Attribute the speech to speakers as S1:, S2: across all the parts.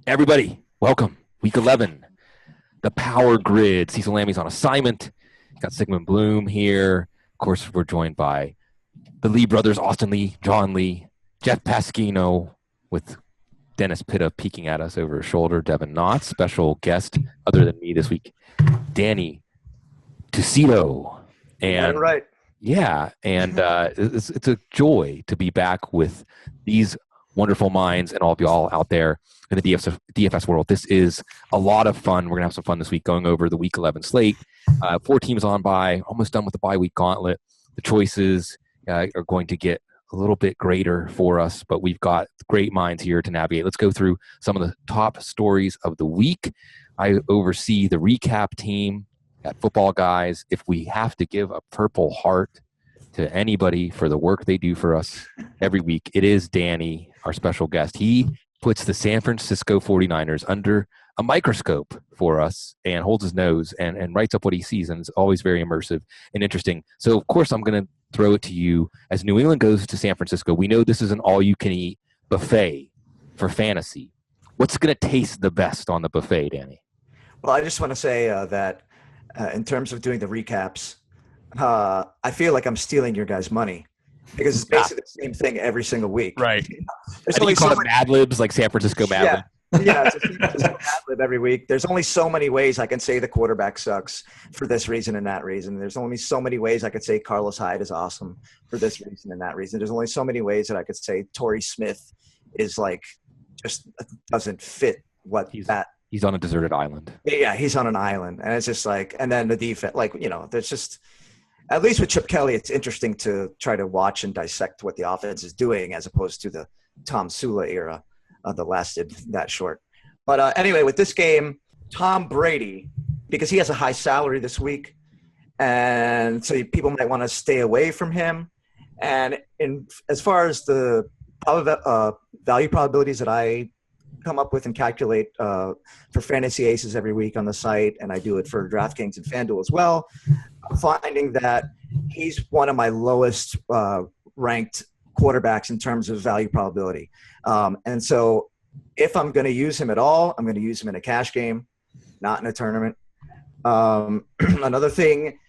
S1: Everybody, welcome. Week 11, the Power Grid. Cecil Lammy's on assignment. Got Sigmund Bloom here. Of course, we're joined by the Lee brothers, Austin Lee, John Lee, Jeff Pasquino, with Dennis Pitta peeking at us over his shoulder. Devin Knott, special guest other than me this week, Danny Tuccitto. And
S2: right.
S1: yeah, and it's a joy to be back with these wonderful minds and all of y'all out there in the DFS world. This is a lot of fun. We're going to have some fun this week going over the Week 11 slate. 4 teams on bye, almost done with the bye week gauntlet. The choices are going to get a little bit greater for us, but we've got great minds here to navigate. Let's go through some of the top stories of the week. I oversee the recap team at Footballguys. If we have to give a Purple Heart to anybody for the work they do for us every week, it is Danny, our special guest. He puts the San Francisco 49ers under a microscope for us and holds his nose and writes up what he sees, and it's always very immersive and interesting. So, of course, I'm going to throw it to you. As New England goes to San Francisco, we know this is an all-you-can-eat buffet for fantasy. What's going to taste the best on the buffet, Danny?
S2: Well, I just want to say that in terms of doing the recaps, I feel like I'm stealing your guys' money because it's basically the same thing every single week.
S1: Right.
S2: There's
S1: I think
S2: only
S1: you call
S2: so
S1: it Mad Libs, like San Francisco Mad Libs.
S2: Yeah, it's a San Francisco Mad Lib every week. There's only so many ways I can say the quarterback sucks for this reason and that reason. There's only so many ways I could say Carlos Hyde is awesome for this reason and that reason. There's only so many ways that I could say Torrey Smith is like just doesn't fit what
S1: He's on a deserted island.
S2: Yeah, he's on an island. And it's just like, and then the defense, like, there's just, at least with Chip Kelly, it's interesting to try to watch and dissect what the offense is doing as opposed to the Tom Sula era that lasted that short. But anyway, with this game, Tom Brady, because he has a high salary this week, and so people might want to stay away from him. And as far as the value probabilities that I come up with and calculate for Fantasy Aces every week on the site, and I do it for DraftKings and FanDuel as well, I'm finding that he's one of my lowest ranked quarterbacks in terms of value probability. And so if I'm going to use him at all, I'm going to use him in a cash game, not in a tournament. Another thing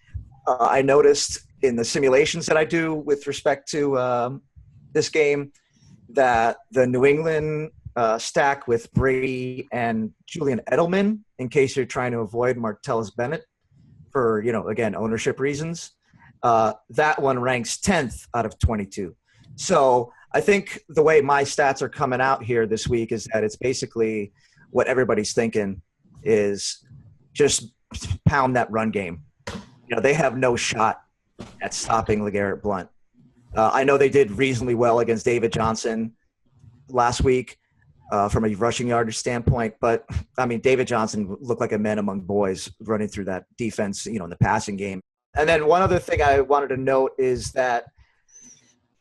S2: I noticed in the simulations that I do with respect to this game, that the New England stack with Brady and Julian Edelman, in case you're trying to avoid Martellus Bennett for, again, ownership reasons, that one ranks 10th out of 22. So I think the way my stats are coming out here this week is that it's basically what everybody's thinking is just pound that run game. They have no shot at stopping LeGarrette Blount. I know they did reasonably well against David Johnson last week from a rushing yardage standpoint, but I mean, David Johnson looked like a man among boys running through that defense, in the passing game. And then one other thing I wanted to note is that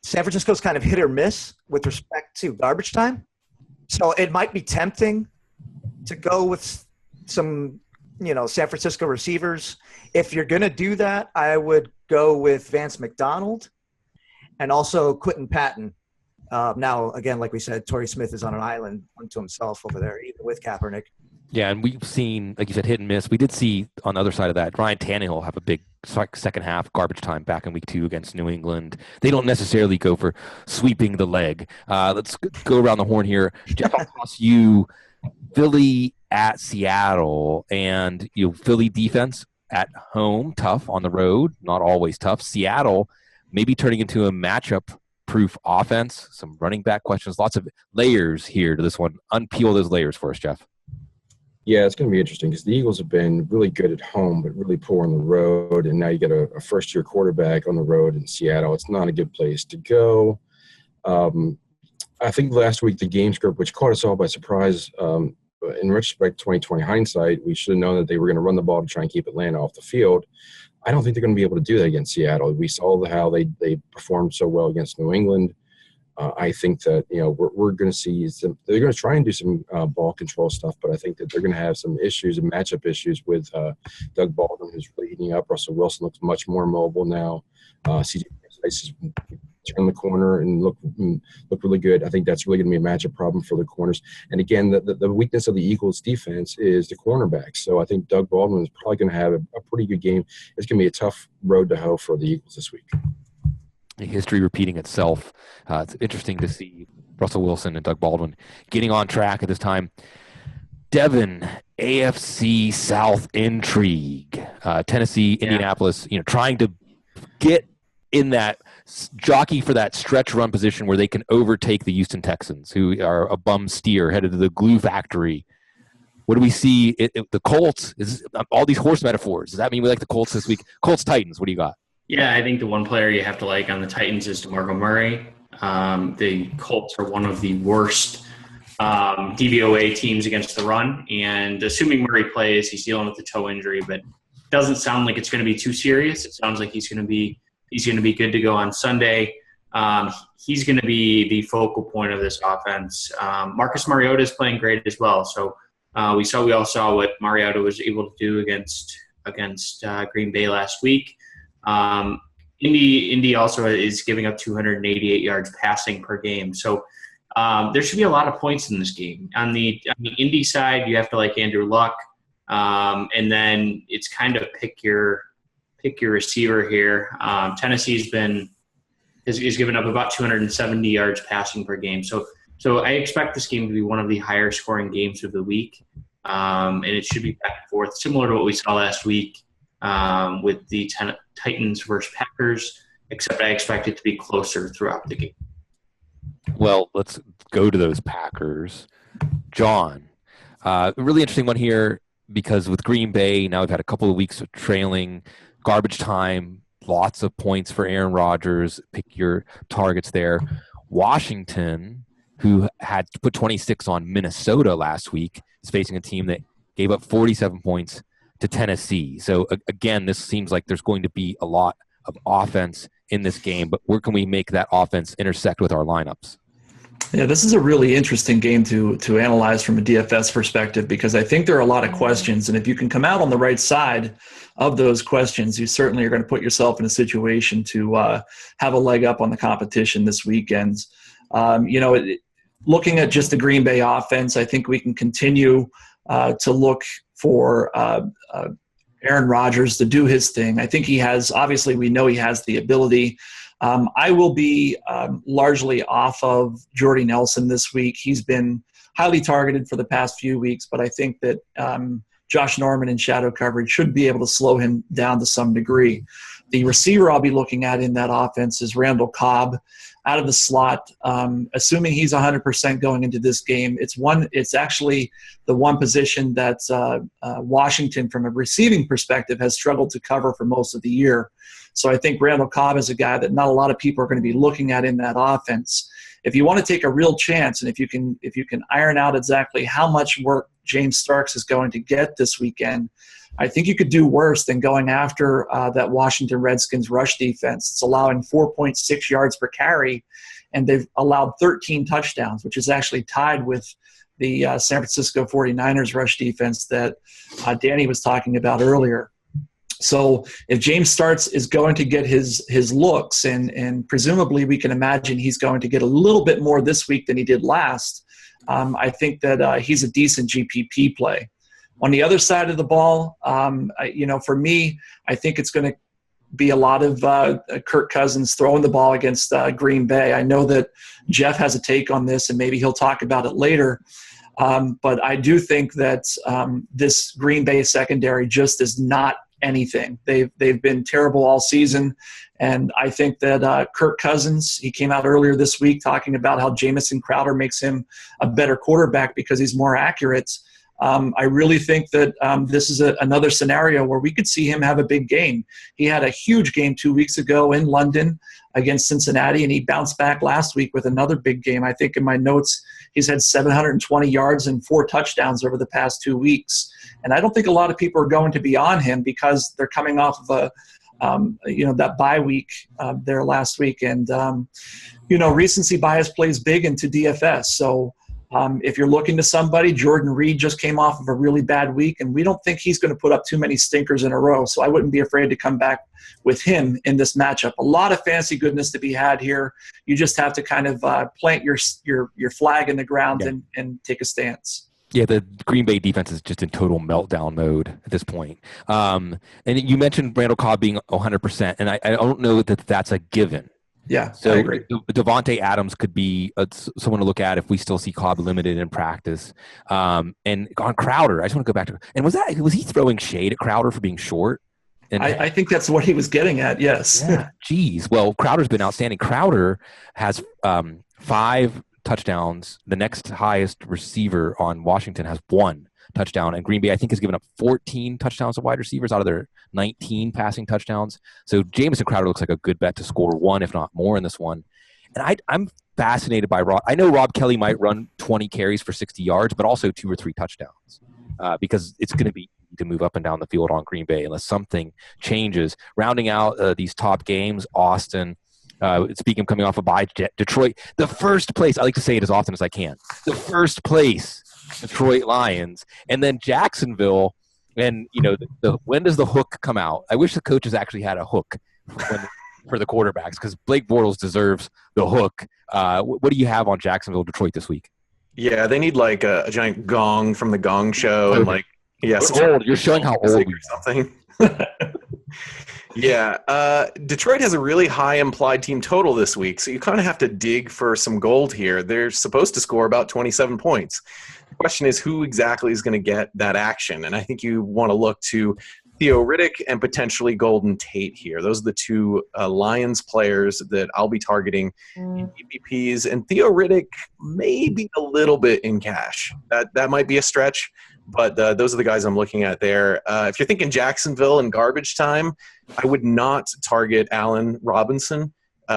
S2: San Francisco's kind of hit or miss with respect to garbage time. So it might be tempting to go with some, San Francisco receivers. If you're going to do that, I would go with Vance McDonald and also Quentin Patton. Now, again, like we said, Torrey Smith is on an island unto himself over there, even with Kaepernick.
S1: Yeah, and we've seen, like you said, hit and miss. We did see on the other side of that, Ryan Tannehill have a big second half garbage time back in week 2 against New England. They don't necessarily go for sweeping the leg. Let's go around the horn here. Jeff, I'll toss you Philly at Seattle, and Philly defense at home, tough. On the road, not always tough. Seattle maybe turning into a matchup-proof offense. Some running back questions. Lots of layers here to this one. Unpeel those layers for us, Jeff.
S3: Yeah, it's going to be interesting because the Eagles have been really good at home but really poor on the road, and now you got a first-year quarterback on the road in Seattle. It's not a good place to go. I think last week the game script, which caught us all by surprise, in retrospect, 2020 hindsight, we should have known that they were going to run the ball to try and keep Atlanta off the field. I don't think they're going to be able to do that against Seattle. We saw how they performed so well against New England. I think that we're going to see they're going to try and do some ball control stuff, but I think that they're going to have some issues and matchup issues with Doug Baldwin, who's really heating up. Russell Wilson looks much more mobile now. CJ is turn the corner and look really good. I think that's really going to be a matchup problem for the corners. And again, the weakness of the Eagles defense is the cornerbacks. So I think Doug Baldwin is probably going to have a pretty good game. It's going to be a tough road to hoe for the Eagles this week.
S1: History repeating itself. It's interesting to see Russell Wilson and Doug Baldwin getting on track at this time. Devin, AFC South intrigue. Tennessee, Indianapolis, trying to get in that jockey for that stretch run position where they can overtake the Houston Texans, who are a bum steer headed to the glue factory. What do we see? The Colts, all these horse metaphors. Does that mean we like the Colts this week? Colts, Titans, what do you got?
S4: Yeah, I think the one player you have to like on the Titans is DeMarco Murray. The Colts are one of the worst DVOA teams against the run, and assuming Murray plays, he's dealing with the toe injury, but it doesn't sound like it's going to be too serious. It sounds like he's going to be good to go on Sunday. He's going to be the focal point of this offense. Marcus Mariota is playing great as well, so we all saw what Mariota was able to do against Green Bay last week. Indy also is giving up 288 yards passing per game. So there should be a lot of points in this game. On the Indy side, you have to like Andrew Luck. And then it's kind of pick your receiver here. Tennessee's is giving up about 270 yards passing per game. So I expect this game to be one of the higher scoring games of the week. And it should be back and forth, similar to what we saw last week. With the Titans versus Packers, except I expect it to be closer throughout the game.
S1: Well, let's go to those Packers. John, a really interesting one here because with Green Bay, now we've had a couple of weeks of trailing, garbage time, lots of points for Aaron Rodgers. Pick your targets there. Washington, who had to put 26 on Minnesota last week, is facing a team that gave up 47 points to Tennessee. So again, this seems like there's going to be a lot of offense in this game, but where can we make that offense intersect with our lineups?
S5: Yeah, this is a really interesting game to analyze from a DFS perspective because I think there are a lot of questions, and if you can come out on the right side of those questions, you certainly are going to put yourself in a situation to have a leg up on the competition this weekend. Looking at just the Green Bay offense, I think we can continue to look for Aaron Rodgers to do his thing. I think we know he has the ability. I will be largely off of Jordy Nelson this week. He's been highly targeted for the past few weeks, but I think that Josh Norman in shadow coverage should be able to slow him down to some degree. The receiver I'll be looking at in that offense is Randall Cobb out of the slot. Assuming he's 100% going into this game, it's actually the one position that Washington, from a receiving perspective, has struggled to cover for most of the year. So I think Randall Cobb is a guy that not a lot of people are going to be looking at in that offense. If you want to take a real chance, and if you can iron out exactly how much work James Starks is going to get this weekend, I think you could do worse than going after that Washington Redskins rush defense. It's allowing 4.6 yards per carry, and they've allowed 13 touchdowns, which is actually tied with the San Francisco 49ers rush defense that Danny was talking about earlier. So if James Starks is going to get his looks, and presumably we can imagine he's going to get a little bit more this week than he did last, I think that he's a decent GPP play. On the other side of the ball, for me, I think it's going to be a lot of Kirk Cousins throwing the ball against Green Bay. I know that Jeff has a take on this, and maybe he'll talk about it later. But I do think that this Green Bay secondary just is not anything. They've been terrible all season, and I think that Kirk Cousins, he came out earlier this week talking about how Jamison Crowder makes him a better quarterback because he's more accurate. I really think that this is another scenario where we could see him have a big game. He had a huge game 2 weeks ago in London against Cincinnati, and he bounced back last week with another big game. I think in my notes, he's had 720 yards and 4 touchdowns over the past 2 weeks. And I don't think a lot of people are going to be on him because they're coming off of that bye week there last week. And, recency bias plays big into DFS. So If you're looking to somebody, Jordan Reed just came off of a really bad week, and we don't think he's going to put up too many stinkers in a row. So I wouldn't be afraid to come back with him in this matchup. A lot of fantasy goodness to be had here. You just have to kind of plant your flag in the ground and take a stance.
S1: Yeah, the Green Bay defense is just in total meltdown mode at this point. And you mentioned Randall Cobb being 100%, and I don't know that that's a given.
S5: Yeah,
S1: so
S5: I agree.
S1: Devontae Adams could be someone to look at if we still see Cobb limited in practice. And on Crowder, I just want to go back to – and was he throwing shade at Crowder for being short? And
S5: I think that's what he was getting at, yes.
S1: Yeah, geez. Well, Crowder's been outstanding. Crowder has 5 touchdowns. The next highest receiver on Washington has 1 touchdown, and Green Bay I think has given up 14 touchdowns to wide receivers out of their 19 passing touchdowns. So Jamison Crowder looks like a good bet to score 1, if not more, in this one. And I'm fascinated by Rob. I know Rob Kelly might run 20 carries for 60 yards, but also 2 or 3 touchdowns because it's going to be to move up and down the field on Green Bay unless something changes. Rounding out these top games, Austin. Speaking of coming off a bye, Detroit, the first place, I like to say it as often as I can, the first place Detroit Lions, and then Jacksonville. And, when does the hook come out? I wish the coaches actually had a hook for the quarterbacks because Blake Bortles deserves the hook. What do you have on Jacksonville, Detroit this week?
S6: Yeah, they need like a giant gong from the Gong Show and like, yes,
S1: you're showing how old we
S6: are. Something. Yeah, Detroit has a really high implied team total this week, so you kind of have to dig for some gold here. They're supposed to score about 27 points. The question is who exactly is going to get that action, and I think you want to look to Theo Riddick and potentially Golden Tate here. Those are the 2 Lions players that I'll be targeting in EPPs, and Theo Riddick maybe a little bit in cash. That might be a stretch. But those are the guys I'm looking at there. If you're thinking Jacksonville and garbage time, I would not target Allen Robinson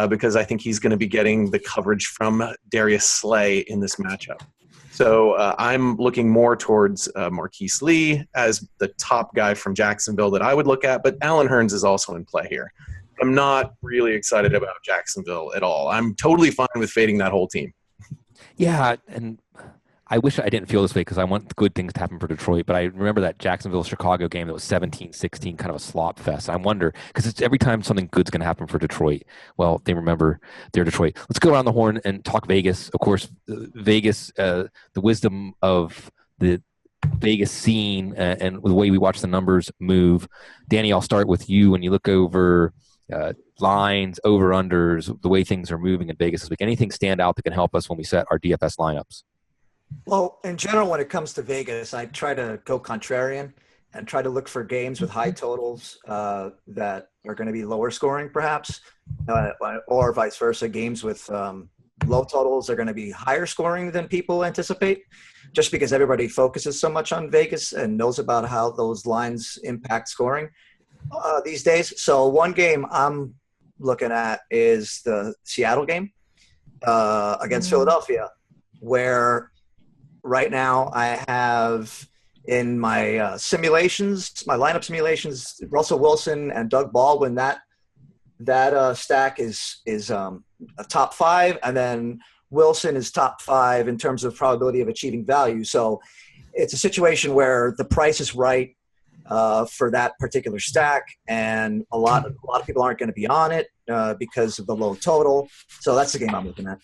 S6: because I think he's going to be getting the coverage from Darius Slay in this matchup. So I'm looking more towards Marquise Lee as the top guy from Jacksonville that I would look at, but Allen Hurns is also in play here. I'm not really excited about Jacksonville at all. I'm totally fine with fading that whole team.
S1: Yeah, and I wish I didn't feel this way because I want good things to happen for Detroit, but I remember that Jacksonville-Chicago game that was 17-16, kind of a slop fest. I wonder, because it's every time something good's going to happen for Detroit, well, they remember they're Detroit. Let's go around the horn and talk Vegas. Of course, Vegas, the wisdom of the Vegas scene and the way we watch the numbers move. Danny, I'll start with you. When you look over lines, over-unders, the way things are moving in Vegas this week, anything stand out that can help us when we set our DFS lineups?
S2: Well, in general, when it comes to Vegas, I try to go contrarian and try to look for games with high totals that are going to be lower scoring, perhaps, or vice versa. Games with low totals are going to be higher scoring than people anticipate, just because everybody focuses so much on Vegas and knows about how those lines impact scoring these days. So one game I'm looking at is the Seattle game against Philadelphia, where right now I have in my simulations, my lineup simulations, Russell Wilson and Doug Baldwin. That stack is a top 5, and then Wilson is top 5 in terms of probability of achieving value. So it's a situation where the price is right for that particular stack, and a lot of people aren't going to be on it because of the low total. So that's the game I'm looking at.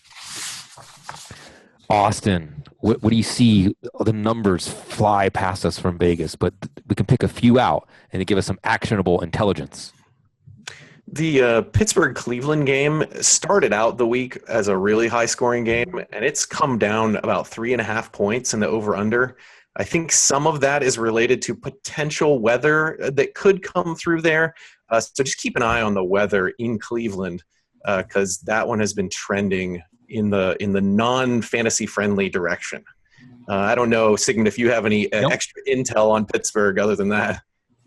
S1: Austin, what do you see? The numbers fly past us from Vegas, but we can pick a few out and give us some actionable intelligence.
S6: The Pittsburgh-Cleveland game started out the week as a really high-scoring game, and it's come down about 3.5 points in the over-under. I think some of that is related to potential weather that could come through there. So just keep an eye on the weather in Cleveland because that one has been trending in the non-fantasy friendly direction. I don't know, Sigmund, if you have any extra intel on Pittsburgh other than that.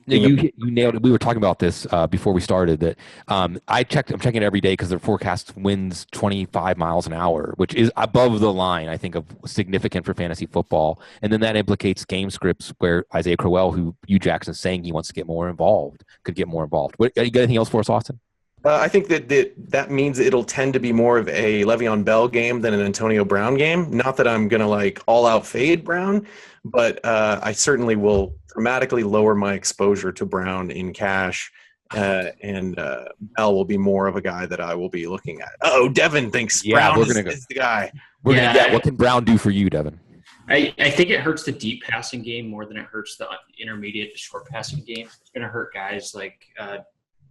S1: You nailed it. We were talking about this before we started. That I'm checking it every day because their forecast winds 25 miles an hour, which is above the line, I think, of significant for fantasy football. And then that implicates game scripts where Isaiah Crowell, who Hugh Jackson's saying he wants to get more involved, could get more involved. You got anything else for us, Austin?
S6: I think that means it'll tend to be more of a Le'Veon Bell game than an Antonio Brown game. Not that I'm going to like all out fade Brown, but I certainly will dramatically lower my exposure to Brown in cash. And Bell will be more of a guy that I will be looking at. Oh, Devin thinks Brown is the guy.
S1: What can Brown do for you, Devin?
S4: I think it hurts the deep passing game more than it hurts the intermediate to short passing game. It's going to hurt guys like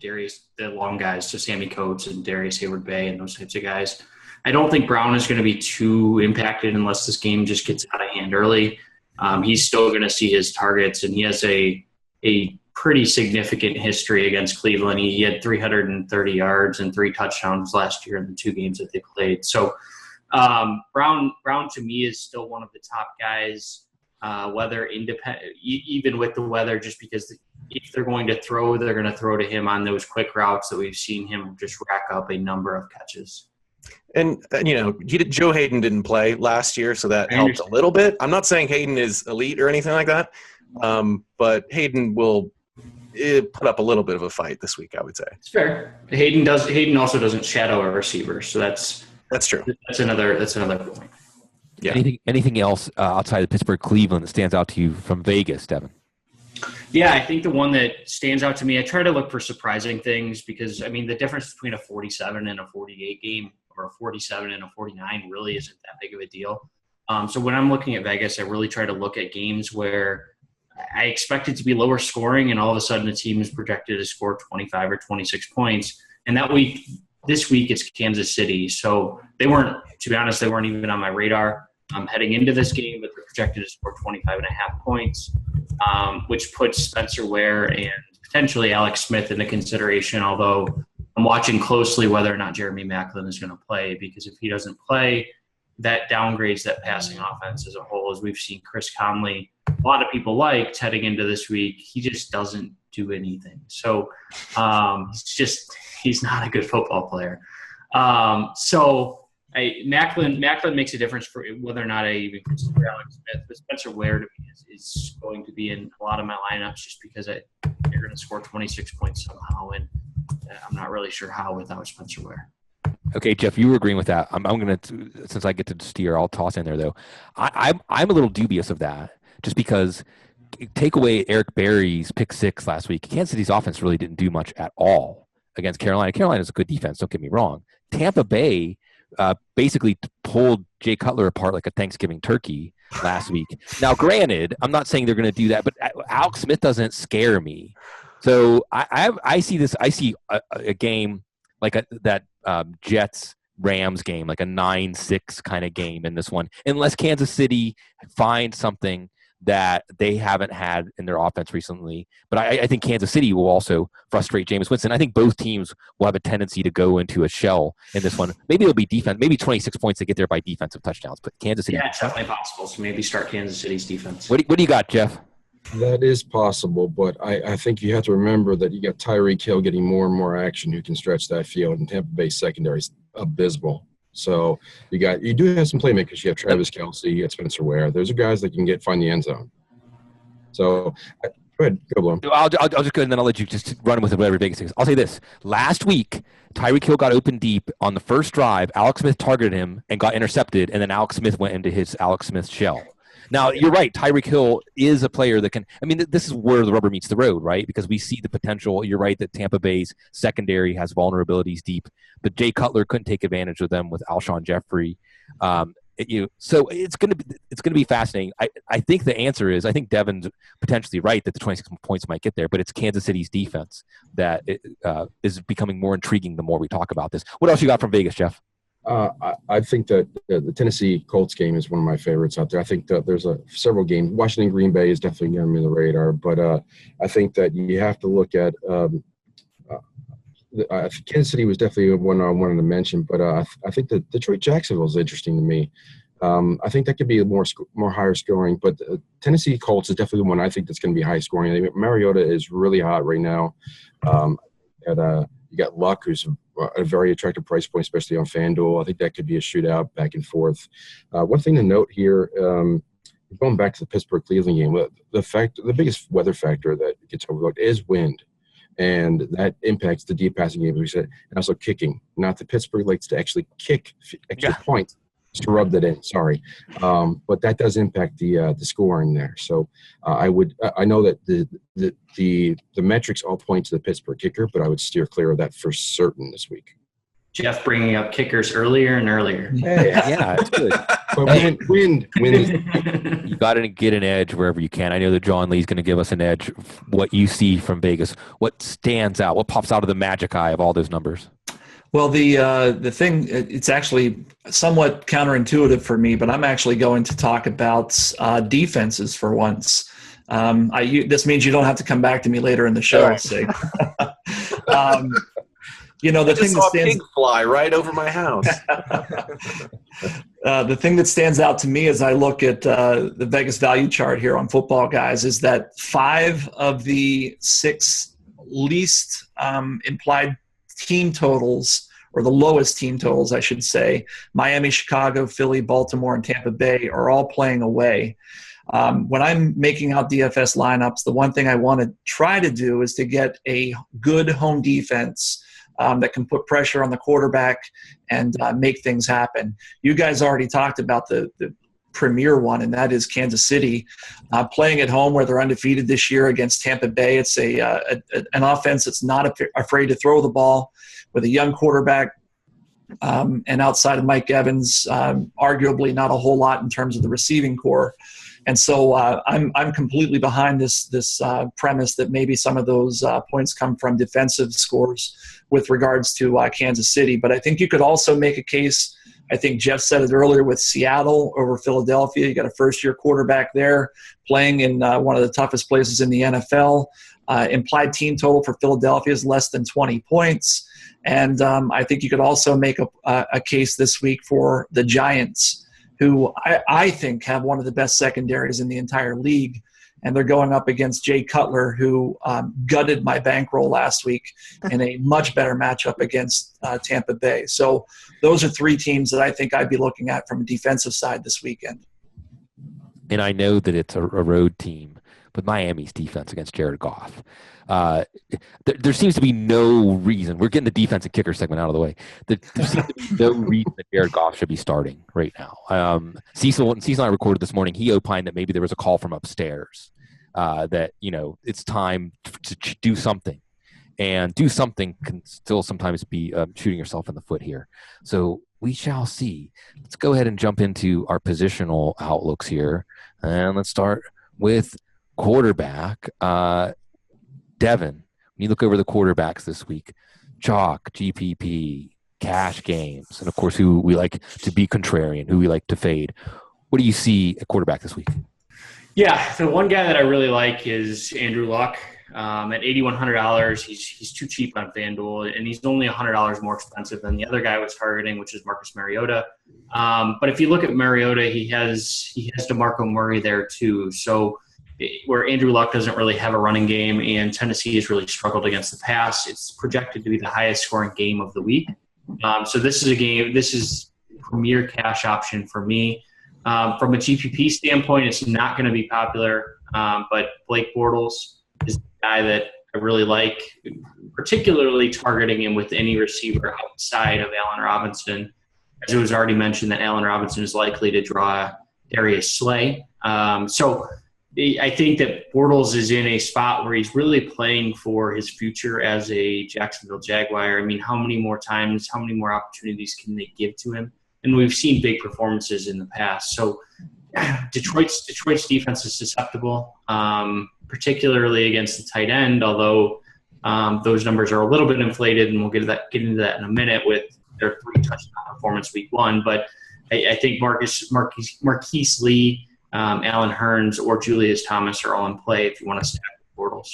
S4: Darius, the long guys, so Sammy Coates and Darius Hayward-Bay and those types of guys. I don't think Brown is going to be too impacted unless this game just gets out of hand early. He's still going to see his targets, and he has a pretty significant history against Cleveland. He had 330 yards and 3 touchdowns last year in the 2 games that they played. So Brown to me is still one of the top guys, weather independent, even with the weather, just because if they're going to throw, they're going to throw to him on those quick routes that we've seen him just rack up a number of catches.
S6: And Joe Hayden didn't play last year, so that helped a little bit. I'm not saying Hayden is elite or anything like that, but Hayden will put up a little bit of a fight this week, I would say.
S4: It's fair. Hayden also doesn't shadow a receiver, so that's
S6: true.
S4: That's another point.
S6: Yeah.
S1: Anything else outside of Pittsburgh, Cleveland that stands out to you from Vegas, Devin?
S4: Yeah, I think the one that stands out to me, I try to look for surprising things because, the difference between a 47 and a 48 game or a 47 and a 49 really isn't that big of a deal. So when I'm looking at Vegas, I really try to look at games where I expect it to be lower scoring and all of a sudden the team is projected to score 25 or 26 points. And this week it's Kansas City. So to be honest, they weren't even on my radar. Heading into this game, but they're projected to score 25.5 points, which puts Spencer Ware and potentially Alex Smith into consideration, although I'm watching closely whether or not Jeremy Maclin is going to play, because if he doesn't play, that downgrades that passing offense as a whole. As we've seen Chris Conley, a lot of people liked heading into this week, he just doesn't do anything. So he's not a good football player. Maclin makes a difference for whether or not I even consider Alex Smith, but Spencer Ware to me is going to be in a lot of my lineups just because they're going to score 26 points somehow, and I'm not really sure how without Spencer Ware.
S1: Okay, Jeff, you were agreeing with that. I'm going to, since I get to steer, I'll toss in there though. I'm a little dubious of that, just because take away Eric Berry's pick 6 last week. Kansas City's offense really didn't do much at all against Carolina. Carolina's a good defense, don't get me wrong. Tampa Bay basically pulled Jay Cutler apart like a Thanksgiving turkey last week. Now, granted, I'm not saying they're going to do that, but Alex Smith doesn't scare me. So I see this. I see a game like that Jets-Rams game, like a 9-6 kind of game in this one, unless Kansas City finds something that they haven't had in their offense recently. But I think Kansas City will also frustrate Jameis Winston. I think both teams will have a tendency to go into a shell in this one. Maybe it'll be defense. Maybe 26 points to get there by defensive touchdowns. But Kansas City.
S4: Yeah, it's definitely possible. So maybe start Kansas City's defense.
S1: What do you got, Jeff?
S3: That is possible, but I think you have to remember that you got Tyreek Hill getting more and more action who can stretch that field, and Tampa Bay secondary is abysmal. So you do have some playmakers. You have Travis Kelce, you have Spencer Ware. Those are guys that can find the end zone. So go ahead, go Bloom.
S1: I'll just go and then I'll let you just run with it, whatever Vegas thinks. I'll say this. Last week, Tyreek Hill got open deep on the first drive. Alex Smith targeted him and got intercepted, and then Alex Smith went into his Alex Smith shell. Now, you're right. Tyreek Hill is a player that can – this is where the rubber meets the road, right? Because we see the potential. You're right that Tampa Bay's secondary has vulnerabilities deep, but Jay Cutler couldn't take advantage of them with Alshon Jeffrey. So it's going to be fascinating. I think the answer is, I think Devin's potentially right that the 26 points might get there, but it's Kansas City's defense that is becoming more intriguing the more we talk about this. What else you got from Vegas, Jeff?
S3: I think that the Tennessee Colts game is one of my favorites out there. I think that there's several games. Washington Green Bay is definitely going to be on the radar, but I think that you have to look at Kansas City was definitely one I wanted to mention, but I think that Detroit Jacksonville is interesting to me. I think that could be more higher scoring, but Tennessee Colts is definitely the one I think that's going to be high scoring. I think Mariota is really hot right now. You got Luck, who's a very attractive price point, especially on FanDuel. I think that could be a shootout back and forth. One thing to note here, going back to the Pittsburgh-Cleveland game, the biggest weather factor that gets overlooked is wind. and that impacts the deep passing game, we said, and also kicking. Not that Pittsburgh likes to actually kick extra points, just to rub that in. Sorry, but that does impact the scoring there. So I know that the metrics all point to the Pittsburgh kicker, but I would steer clear of that for certain this week.
S4: Jeff bringing up kickers earlier and earlier.
S1: Hey, yeah, it's good.
S3: But win is
S1: you got to get an edge wherever you can. I know that John Lee's going to give us an edge. What you see from Vegas, what stands out, what pops out of the magic eye of all those numbers?
S5: Well, the thing, it's actually somewhat counterintuitive for me, but I'm actually going to talk about defenses for once. This means you don't have to come back to me later in the show, Sig. The thing that stands
S6: pig fly right over my house.
S5: The thing that stands out to me as I look at the Vegas value chart here on Football Guys is that 5 of the 6 least implied team totals, or the lowest team totals, I should say, Miami, Chicago, Philly, Baltimore, and Tampa Bay, are all playing away. When I'm making out DFS lineups, the one thing I want to try to do is to get a good home defense that can put pressure on the quarterback and make things happen. You guys already talked about the premier one, and that is Kansas City. Playing at home where they're undefeated this year against Tampa Bay, it's an offense that's not afraid to throw the ball with a young quarterback. And outside of Mike Evans, arguably not a whole lot in terms of the receiving core. And so I'm completely behind this premise that maybe some of those points come from defensive scores with regards to Kansas City. But I think you could also make a case, I think Jeff said it earlier, with Seattle over Philadelphia. You got a first-year quarterback there playing in one of the toughest places in the NFL. Implied team total for Philadelphia is less than 20 points. And I think you could also make a case this week for the Giants, who I think have one of the best secondaries in the entire league. And they're going up against Jay Cutler, who gutted my bankroll last week in a much better matchup against Tampa Bay. So those are 3 teams that I think I'd be looking at from a defensive side this weekend.
S1: And I know that it's a road team, but Miami's defense against Jared Goff. There seems to be no reason. We're getting the defense and kicker segment out of the way. There seems to be no reason that Jared Goff should be starting right now. Cecil and I recorded this morning. He opined that maybe there was a call from upstairs that, it's time to do something. And do something can still sometimes be shooting yourself in the foot here. So we shall see. Let's go ahead and jump into our positional outlooks here. And let's start with quarterback. Devin, when you look over the quarterbacks this week, chalk, GPP, cash games, and of course who we like to be contrarian, who we like to fade. What do you see at quarterback this week?
S4: Yeah, the one guy that I really like is Andrew Luck. At $8,100, he's too cheap on FanDuel, and he's only $100 more expensive than the other guy I was targeting, which is Marcus Mariota. But if you look at Mariota, he has DeMarco Murray there too. So where Andrew Luck doesn't really have a running game and Tennessee has really struggled against the pass, it's projected to be the highest scoring game of the week. So this is premier cash option for me. From a GPP standpoint, it's not going to be popular, but Blake Bortles is the guy that I really like, particularly targeting him with any receiver outside of Allen Robinson. As it was already mentioned, that Allen Robinson is likely to draw Darius Slay. So I think that Bortles is in a spot where he's really playing for his future as a Jacksonville Jaguar. I mean, how many more opportunities can they give to him? And we've seen big performances in the past. So Detroit's defense is susceptible, particularly against the tight end, although those numbers are a little bit inflated, and we'll get into that in a minute with their 3 touchdown performance week 1. But I think Marquise Lee, Alan Hearns, or Julius Thomas are all in play if you want to stack Bortles.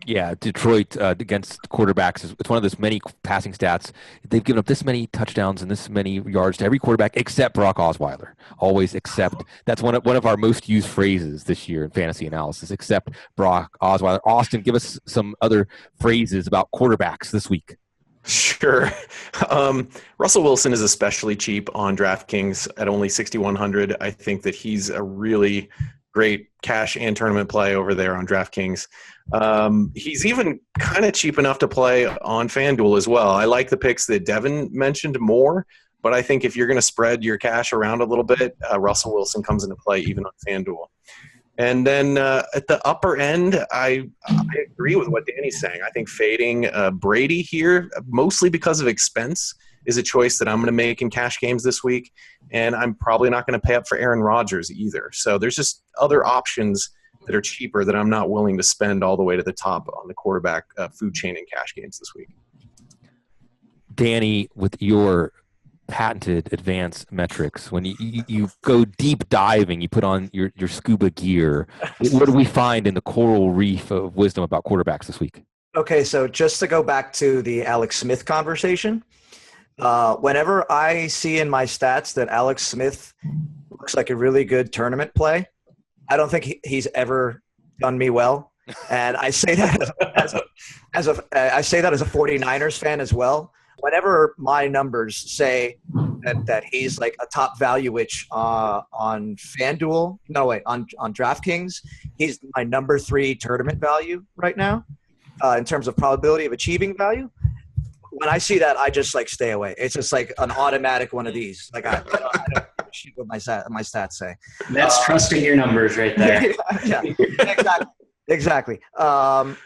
S1: Yeah, Detroit against quarterbacks, it's one of those many passing stats. They've given up this many touchdowns and this many yards to every quarterback except Brock Osweiler. Always except. That's one of our most used phrases this year in fantasy analysis, except Brock Osweiler. Austin, give us some other phrases about quarterbacks this week.
S6: Sure. Russell Wilson is especially cheap on DraftKings at only $6,100. I think that he's a really great cash and tournament play over there on DraftKings. He's even kind of cheap enough to play on FanDuel as well. I like the picks that Devin mentioned more, but I think if you're going to spread your cash around a little bit, Russell Wilson comes into play even on FanDuel. And then at the upper end, I agree with what Danny's saying. I think fading Brady here, mostly because of expense, is a choice that I'm going to make in cash games this week. And I'm probably not going to pay up for Aaron Rodgers either. So there's just other options that are cheaper that I'm not willing to spend all the way to the top on the quarterback food chain in cash games this week.
S1: Danny, with your patented advanced metrics, when you go deep diving, you put on your scuba gear, what do we find in the coral reef of wisdom about quarterbacks this week?
S2: Okay, so just to go back to the Alex Smith conversation, whenever I see in my stats that Alex Smith looks like a really good tournament play, I don't think he's ever done me well. And I say that as a 49ers fan as well. Whenever my numbers say that he's like a top value, which on FanDuel, on DraftKings, he's my number 3 tournament value right now in terms of probability of achieving value. When I see that, I just like stay away. It's just like an automatic one of these. Like I don't give a shit what my stats say.
S4: That's trusting your numbers right there.
S2: Yeah, exactly.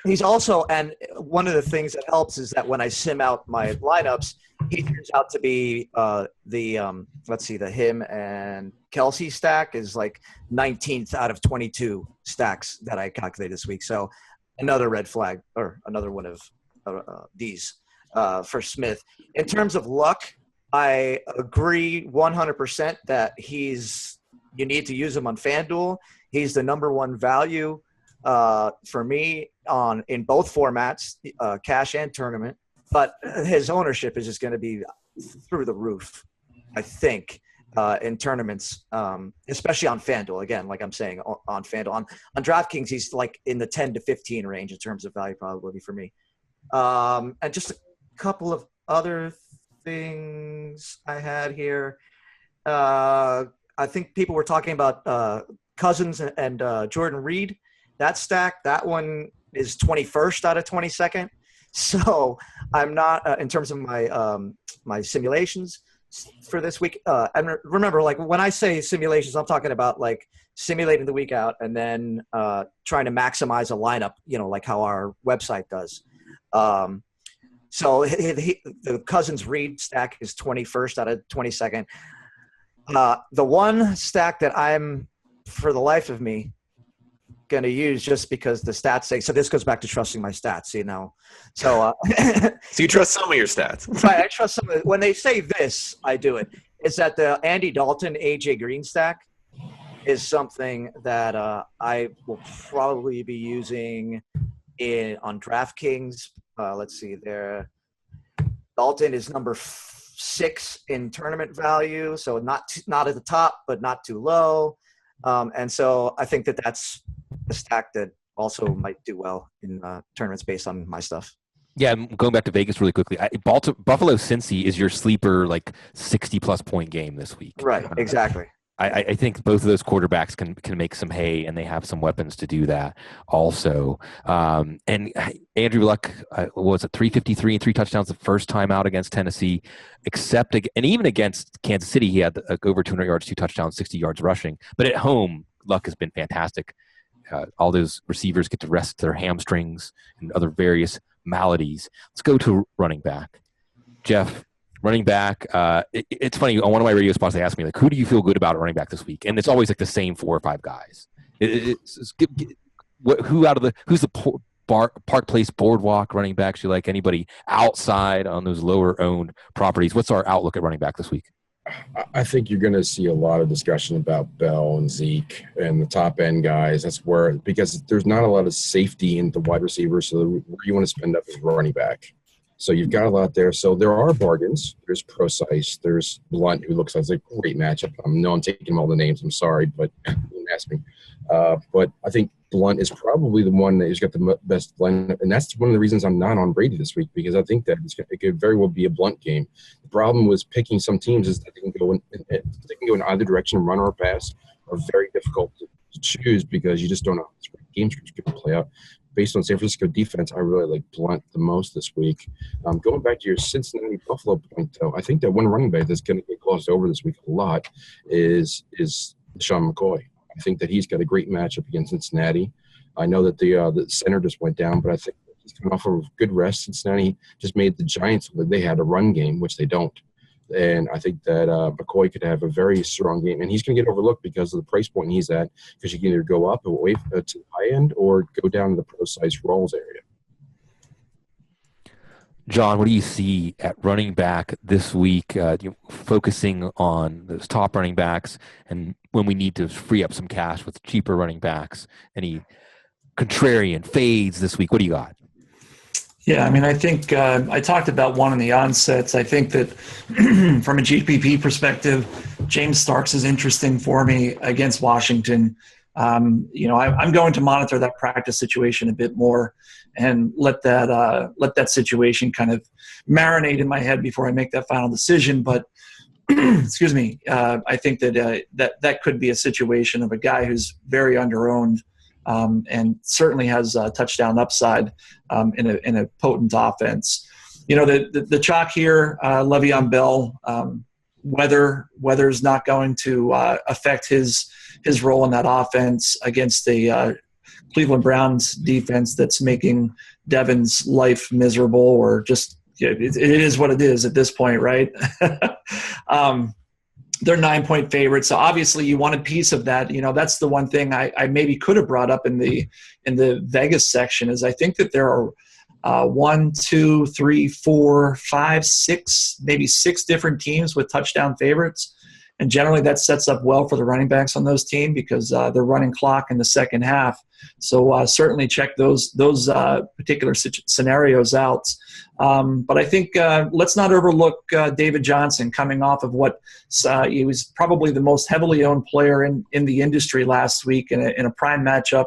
S2: He's also, and one of the things that helps is that when I sim out my lineups, he turns out to be the him and Kelsey stack is like 19th out of 22 stacks that I calculated this week. So another red flag, or another one of these for Smith. In terms of luck, I agree 100% that you need to use him on FanDuel. He's the number 1 value for me in both formats, cash and tournament. But his ownership is just going to be through the roof, I think, in tournaments, especially on FanDuel. Again, like I'm saying, on FanDuel. On DraftKings, he's like in the 10 to 15 range in terms of value probability for me. And just a couple of other things I had here. I think people were talking about Cousins and Jordan Reed. That stack, that one is 21st out of 22nd. So I'm not in terms of my simulations for this week. And remember, like when I say simulations, I'm talking about like simulating the week out and then trying to maximize a lineup, like how our website does. So the Cousins Reed stack is 21st out of 22nd. The one stack that I'm, for the life of me, going to use just because the stats say, so this goes back to trusting my stats, so
S6: so you trust some of your stats.
S2: Right, I trust some of it. When they say this, I do it. It's that the Andy Dalton AJ Green stack is something that I will probably be using on DraftKings. Let's see there. Dalton is number 6 in tournament value, so not at the top, but not too low. And so I think that's a stack that also might do well in tournaments based on my stuff.
S1: Yeah, going back to Vegas really quickly. Buffalo Cincy is your sleeper, like 60-plus point game this week.
S2: Right, exactly.
S1: I think both of those quarterbacks can make some hay, and they have some weapons to do that also. And Andrew Luck was at 353 and 3 touchdowns the first time out against Tennessee, and even against Kansas City, he had over 200 yards, 2 touchdowns, 60 yards rushing. But at home, Luck has been fantastic. All those receivers get to rest their hamstrings and other various maladies. Let's go to running back. Jeff, running back, it's funny. On one of my radio spots, they asked me, like, who do you feel good about at running back this week? And it's always like the same 4 or 5 guys. Who's the Park Place Boardwalk running backs you like? Anybody outside on those lower-owned properties? What's our outlook at running back this week?
S3: I think you're going to see a lot of discussion about Bell and Zeke and the top-end guys. That's because there's not a lot of safety in the wide receiver, so where you want to spend up is running back. So you've got a lot there. So there are bargains. There's Procise. There's Blunt, who looks like a great matchup. I'm taking all the names. I'm sorry, but don't ask me. But I think Blunt is probably the one that has got the best lineup, and that's one of the reasons I'm not on Brady this week, because I think that it could very well be a Blunt game. The problem with picking some teams is that they can go in either direction, run or pass, are very difficult to choose because you just don't know how this game script's going to play out. Based on San Francisco defense, I really like Blunt the most this week. Going back to your Cincinnati Buffalo point, though, I think that one running back that's going to get glossed over this week a lot is Sean McCoy. I think that he's got a great matchup against Cincinnati. I know that the center just went down, but I think he's coming off of a good rest. Cincinnati just made the Giants look like they had a run game, which they don't. And I think that McCoy could have a very strong game. And he's going to get overlooked because of the price point he's at, because you can either go up away to the high end or go down to the pro-size rolls area.
S1: John, what do you see at running back this week, focusing on those top running backs and when we need to free up some cash with cheaper running backs? Any contrarian fades this week? What do you got?
S5: Yeah, I mean, I think I talked about one in the onsets. I think that from a GPP perspective, James Starks is interesting for me against Washington. I'm going to monitor that practice situation a bit more and let that situation kind of marinate in my head before I make that final decision. But excuse me, I think that could be a situation of a guy who's very underowned. And certainly has touchdown upside in a potent offense. The chalk here, Le'Veon Bell, weather's not going to affect his role in that offense against the Cleveland Browns defense that's making Devin's life miserable, or just it is what it is at this point, right? They're 9-point favorites, so obviously you want a piece of that. That's the one thing I maybe could have brought up in the Vegas section is I think that there are 1, 2, 3, 4, 5, 6, maybe 6 different teams with touchdown favorites, and generally that sets up well for the running backs on those teams because they're running clock in the second half. So certainly check those particular scenarios out. But I think let's not overlook David Johnson coming off of what he was probably the most heavily owned player in the industry last week in a prime matchup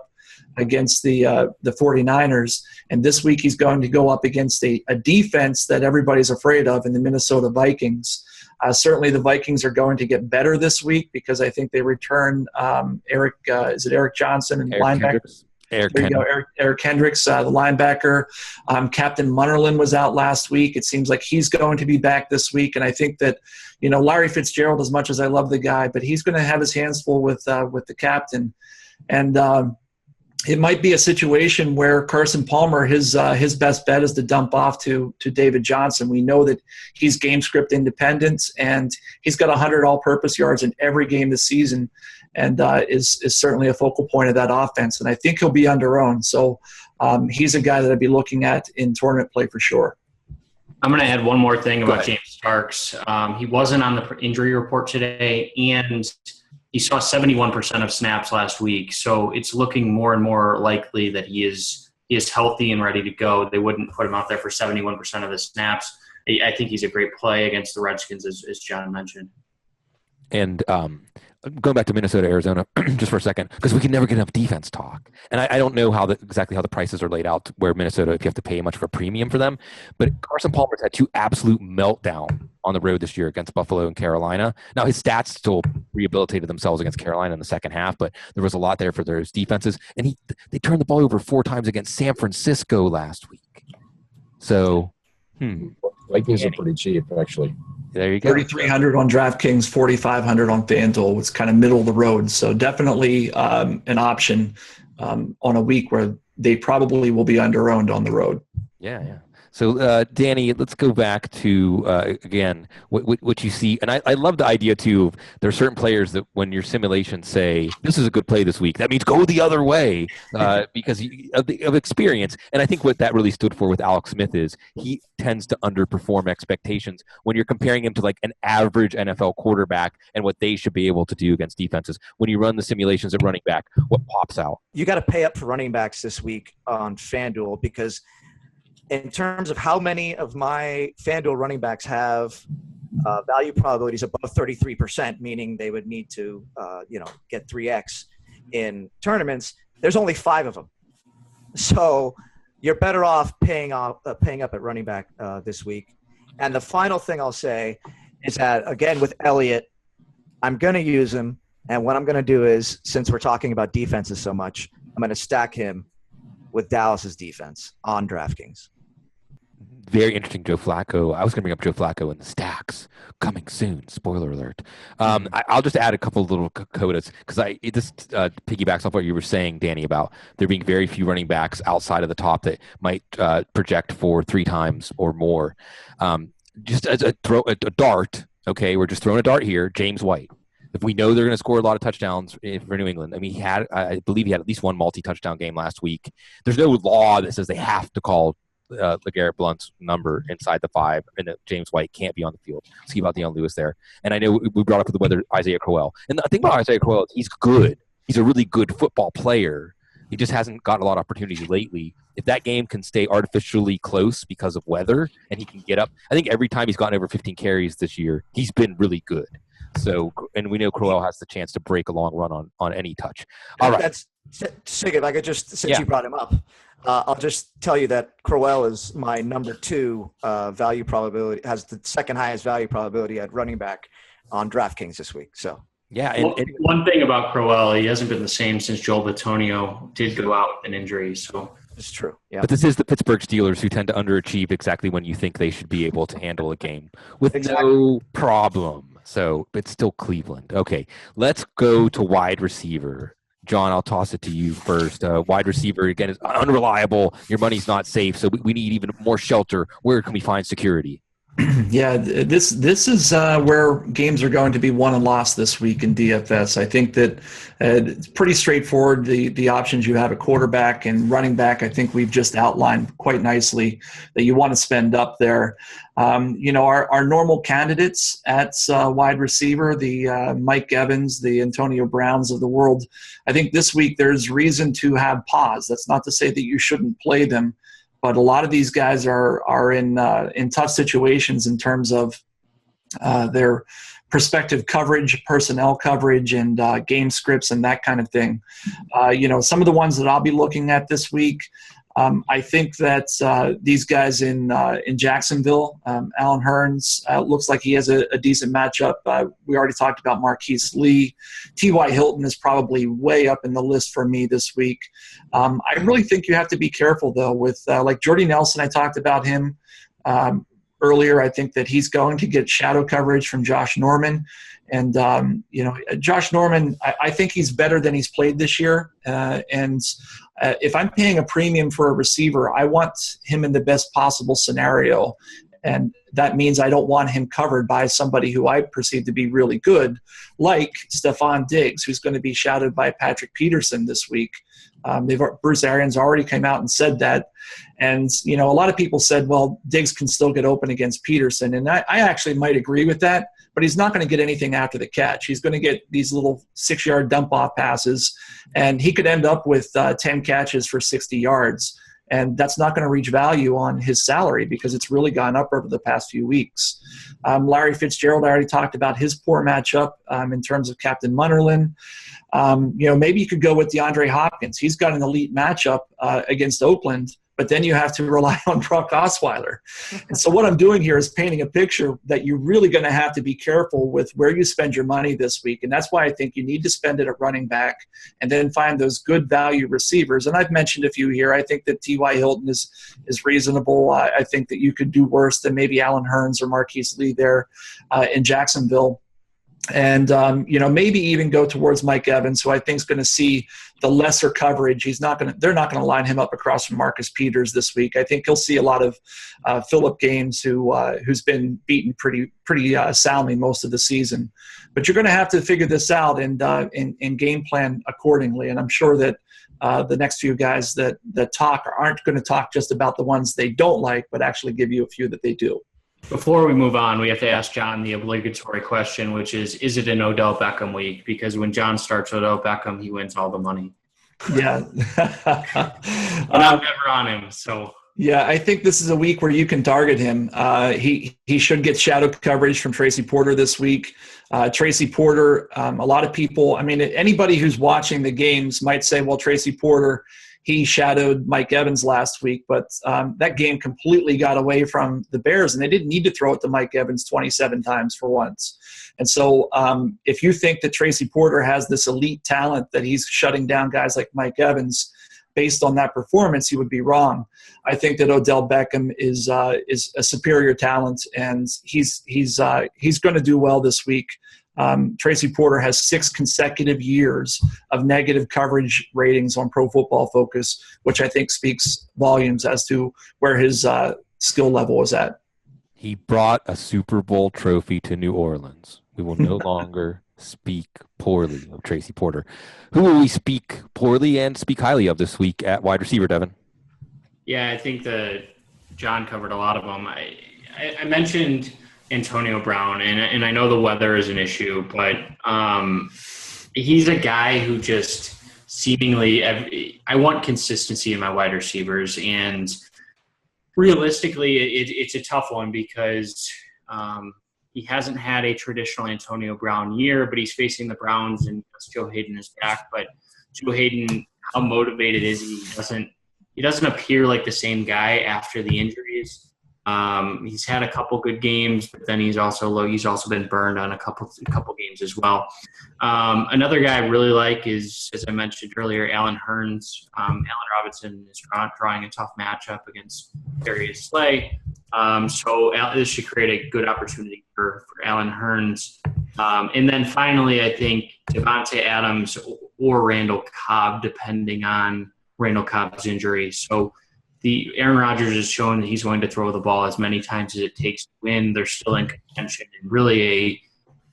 S5: against the 49ers. And this week he's going to go up against a defense that everybody's afraid of in the Minnesota Vikings. Certainly the Vikings are going to get better this week because I think they return Eric Johnson and linebacker. Eric Kendricks, the linebacker. Captain Munnerlyn was out last week. It seems like he's going to be back this week. And I think that, Larry Fitzgerald, as much as I love the guy, but he's going to have his hands full with the captain. And it might be a situation where Carson Palmer, his best bet is to dump off to David Johnson. We know that he's game script independent, and he's got 100 all-purpose yards in every game this season, and is certainly a focal point of that offense. And I think he'll be underowned. So he's a guy that I'd be looking at in tournament play for sure.
S4: I'm going to add one more thing about James Starks. He wasn't on the injury report today, and he saw 71% of snaps last week. So it's looking more and more likely that he is healthy and ready to go. They wouldn't put him out there for 71% of the snaps. I think he's a great play against the Redskins, as John mentioned.
S1: And going back to Minnesota, Arizona, just for a second, because we can never get enough defense talk. And I don't know exactly how the prices are laid out where Minnesota, if you have to pay much of a premium for them. But Carson Palmer's had 2 absolute meltdown on the road this year against Buffalo and Carolina. Now, his stats still rehabilitated themselves against Carolina in the second half, but there was a lot there for those defenses. And they turned the ball over 4 times against San Francisco last week. So,
S3: Vikings are pretty cheap, actually.
S1: There you go.
S5: 3,300 on DraftKings, 4,500 on FanDuel. It's kind of middle of the road. So definitely an option on a week where they probably will be underowned on the road.
S1: Yeah. So, Danny, let's go back to, again, what you see. And I love the idea, too, of there are certain players that when your simulations say, this is a good play this week, that means go the other way because of experience. And I think what that really stood for with Alex Smith is he tends to underperform expectations when you're comparing him to like an average NFL quarterback and what they should be able to do against defenses. When you run the simulations at running back, what pops out?
S2: You got to pay up for running backs this week on FanDuel because – in terms of how many of my FanDuel running backs have value probabilities above 33%, meaning they would need to, get 3x in tournaments, there's only 5 of them. So you're better off paying up at running back this week. And the final thing I'll say is that, again, with Elliott, I'm going to use him And what I'm going to do is, since we're talking about defenses so much, I'm going to stack him with Dallas's defense on DraftKings.
S1: Very interesting, Joe Flacco. I was going to bring up Joe Flacco in the stacks coming soon. Spoiler alert. I'll just add a couple little codas because this piggybacks off what you were saying, Danny, about there being very few running backs outside of the top that might project for 3 times or more. Just as a dart, okay, we're just throwing a dart here. James White. If we know they're going to score a lot of touchdowns for New England, I mean, I believe he had at least one multi-touchdown game last week. There's no law that says they have to call LeGarrette Blount's number inside the 5, and that James White can't be on the field. See about Deion Lewis there. And I know we brought up the weather Isaiah Crowell. And the thing about Isaiah Crowell is he's good. He's a really good football player. He just hasn't gotten a lot of opportunities lately. If that game can stay artificially close because of weather and he can get up, I think every time he's gotten over 15 carries this year, he's been really good. So, and we know Crowell has the chance to break a long run on any touch. All right.
S2: That's Sig, if I could just, since you brought him up, I'll just tell you that Crowell is my number 2 value probability, has the second highest value probability at running back on DraftKings this week. So,
S1: yeah. And
S4: one thing about Crowell, he hasn't been the same since Joel Bitonio did go out with an injury. So
S2: it's true. Yeah.
S1: But this is the Pittsburgh Steelers, who tend to underachieve exactly when you think they should be able to handle a game with no problem. So it's still Cleveland. Okay, let's go to wide receiver. John, I'll toss it to you first. Wide receiver, again, is unreliable. Your money's not safe, so we need even more shelter. Where can we find security?
S5: Yeah, this is where games are going to be won and lost this week in DFS. I think that it's pretty straightforward. The options you have at quarterback and running back, I think we've just outlined quite nicely that you want to spend up there. Our normal candidates at wide receiver, the Mike Evans, the Antonio Browns of the world, I think this week there's reason to have pause. That's not to say that you shouldn't play them. But a lot of these guys are in tough situations in terms of their prospective coverage, personnel coverage, and game scripts and that kind of thing. Some of the ones that I'll be looking at this week, I think that these guys in Jacksonville, Alan Hearns, looks like he has a decent matchup. We already talked about Marquise Lee. T.Y. Hilton is probably way up in the list for me this week. I really think you have to be careful, though, with like Jordy Nelson. I talked about him earlier. I think that he's going to get shadow coverage from Josh Norman. And, Josh Norman, I think he's better than he's played this year. If I'm paying a premium for a receiver, I want him in the best possible scenario. And that means I don't want him covered by somebody who I perceive to be really good, like Stefon Diggs, who's going to be shadowed by Patrick Peterson this week. Bruce Arians already came out and said that. And, a lot of people said, well, Diggs can still get open against Peterson. And I actually might agree with that, but he's not going to get anything after the catch. He's going to get these little 6-yard dump-off passes, and he could end up with 10 catches for 60 yards. And that's not going to reach value on his salary because it's really gone up over the past few weeks. Larry Fitzgerald, I already talked about his poor matchup in terms of Captain Munnerlyn. Maybe you could go with DeAndre Hopkins. He's got an elite matchup against Oakland, but then you have to rely on Brock Osweiler. And so what I'm doing here is painting a picture that you're really going to have to be careful with where you spend your money this week. And that's why I think you need to spend it at running back and then find those good value receivers. And I've mentioned a few here. I think that T.Y. Hilton is reasonable. I think that you could do worse than maybe Alan Hearns or Marquise Lee there in Jacksonville. And, maybe even go towards Mike Evans, who I think is going to see the lesser coverage. They're not going to line him up across from Marcus Peters this week. I think he'll see a lot of Phillip Gaines, who's been beaten pretty soundly most of the season. But you're going to have to figure this out and game plan accordingly. And I'm sure that the next few guys that talk aren't going to talk just about the ones they don't like, but actually give you a few that they do.
S4: Before we move on, we have to ask John the obligatory question, which is it an Odell Beckham week? Because when John starts Odell Beckham, he wins all the money.
S5: Yeah.
S4: And I'm never on him, so.
S5: Yeah, I think this is a week where you can target him. He should get shadow coverage from Tracy Porter this week. Tracy Porter, a lot of people, anybody who's watching the games might say, well, Tracy Porter, he shadowed Mike Evans last week, but that game completely got away from the Bears, and they didn't need to throw it to Mike Evans 27 times for once. And so if you think that Tracy Porter has this elite talent that he's shutting down guys like Mike Evans based on that performance, you would be wrong. I think that Odell Beckham is a superior talent, and he's going to do well this week. Tracy Porter has 6 consecutive years of negative coverage ratings on Pro Football Focus, which I think speaks volumes as to where his skill level is at.
S1: He brought a Super Bowl trophy to New Orleans. We will no longer speak poorly of Tracy Porter. Who will we speak poorly and speak highly of this week at wide receiver, Devin?
S4: Yeah, I think that John covered a lot of them. I mentioned Antonio Brown, and I know the weather is an issue, but he's a guy who just seemingly I want consistency in my wide receivers, and realistically, it's a tough one because he hasn't had a traditional Antonio Brown year, but he's facing the Browns, and Joe Hayden is back. But Joe Hayden, how motivated is he? He doesn't appear like the same guy after the injuries. He's had a couple good games, but then he's also been burned on a couple games as well. Another guy I really like is, as I mentioned earlier, Allen Hurns. Allen Robinson is drawing a tough matchup against Darius Slay. So this should create a good opportunity for Allen Hurns. And then finally, I think Devontae Adams or Randall Cobb, depending on Randall Cobb's injury. So Aaron Rodgers has shown that he's going to throw the ball as many times as it takes to win. They're still in contention, and really a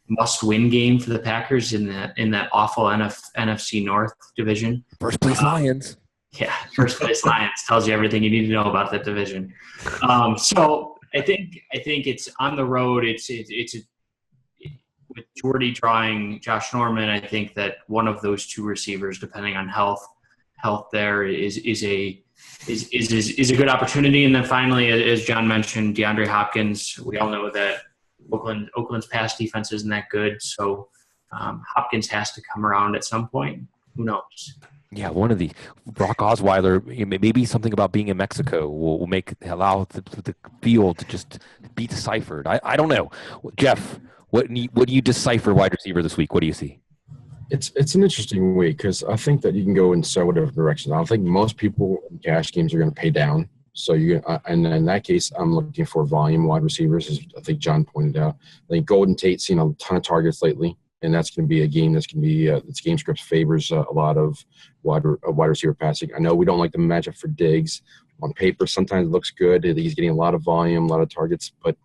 S4: must-win game for the Packers in that awful NFC North division.
S1: First place Lions.
S4: Yeah, first place Lions tells you everything you need to know about that division. So I think it's on the road. It's with Jordy drawing Josh Norman. I think that one of those two receivers, depending on health there, is a good opportunity. And then finally, as John mentioned, DeAndre Hopkins. We all know that Oakland's pass defense isn't that good, so Hopkins has to come around at some point. Who knows?
S1: Yeah, one of the Brock Osweiler, maybe something about being in Mexico will allow the field to just be deciphered. I don't know. Jeff, what do you decipher wide receiver this week? What do you see?
S3: It's an interesting week because I think that you can go in several different directions. I don't think most people in cash games are going to pay down. So and in that case, I'm looking for volume wide receivers, as I think John pointed out. I think Golden Tate's seen a ton of targets lately, and that's going to be a game that's going to be its game script favors a lot of wide receiver passing. I know we don't like the matchup for Diggs. On paper, sometimes it looks good. He's getting a lot of volume, a lot of targets, but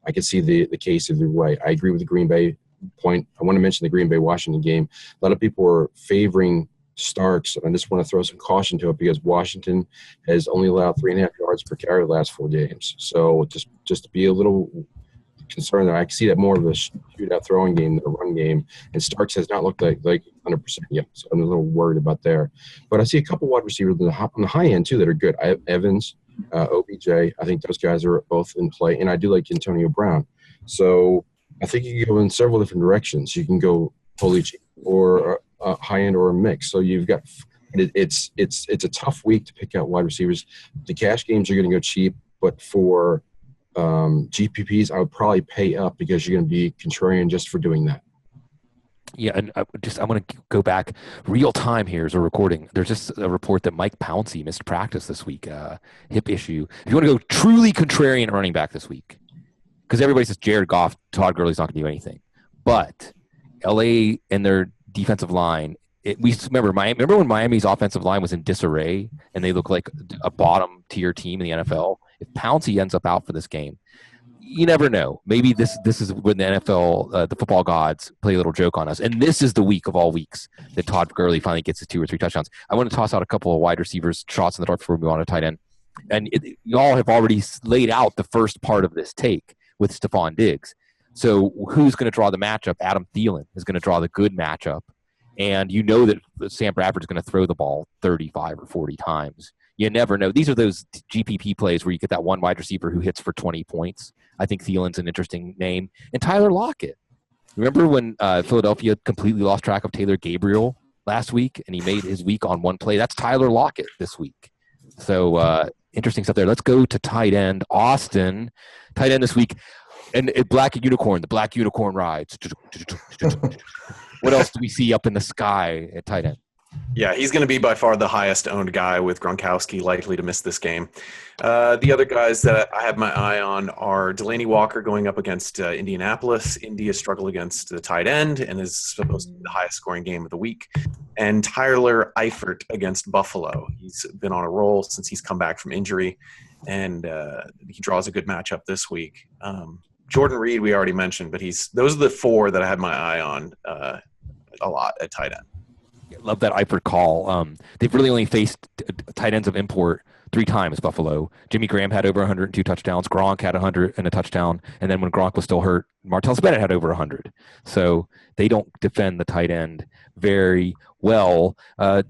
S3: I can see the case either way. I agree with the Green Bay point. I want to mention the Green Bay-Washington game. A lot of people are favoring Starks, and I just want to throw some caution to it because Washington has only allowed 3.5 yards per carry the last 4 games. So just to be a little concerned that I see that more of a shootout throwing game than a run game, and Starks has not looked like 100% yet. So I'm a little worried about there. But I see a couple wide receivers on the high end too that are good. I have Evans, OBJ. I think those guys are both in play, and I do like Antonio Brown. So I think you can go in several different directions. You can go fully cheap or a high end or a mix. So you've got it's a tough week to pick out wide receivers. The cash games are going to go cheap, but for GPPs, I would probably pay up because you're going to be contrarian just for doing that.
S1: Yeah, and I'm going to go back real time here as we're recording. There's just a report that Mike Pouncey missed practice this week, hip issue. If you want to go truly contrarian running back this week, because everybody says Jared Goff, Todd Gurley's not going to do anything. But LA and their defensive line, remember when Miami's offensive line was in disarray and they look like a bottom tier team in the NFL? If Pouncey ends up out for this game, you never know. Maybe this is when the NFL, the football gods, play a little joke on us. And this is the week of all weeks that Todd Gurley finally gets his 2 or 3 touchdowns. I want to toss out a couple of wide receivers, shots in the dark before we move on to tight end. And you all have already laid out the first part of this take with Stefon Diggs. So who's going to draw the matchup? Adam Thielen is going to draw the good matchup. And you know that Sam Bradford's going to throw the ball 35 or 40 times. You never know. These are those GPP plays where you get that one wide receiver who hits for 20 points. I think Thielen's an interesting name. And Tyler Lockett. Remember when Philadelphia completely lost track of Taylor Gabriel last week, and he made his week on one play. That's Tyler Lockett this week. So interesting stuff there. Let's go to tight end. Austin, tight end this week. And the Black Unicorn rides. What else do we see up in the sky at tight end?
S6: Yeah, he's going to be by far the highest owned guy, with Gronkowski likely to miss this game. The other guys that I have my eye on are Delaney Walker going up against Indianapolis. Indy has struggled against the tight end and is supposed to be the highest scoring game of the week. And Tyler Eifert against Buffalo. He's been on a roll since he's come back from injury, and he draws a good matchup this week. Jordan Reed we already mentioned, but those are the four that I had my eye on a lot at tight end.
S1: Love that Eifert call. They've really only faced tight ends of import 3 times, Buffalo. Jimmy Graham had over 102 touchdowns. Gronk had 100 and a touchdown. And then when Gronk was still hurt, Martellus Bennett had over 100. So they don't defend the tight end very well.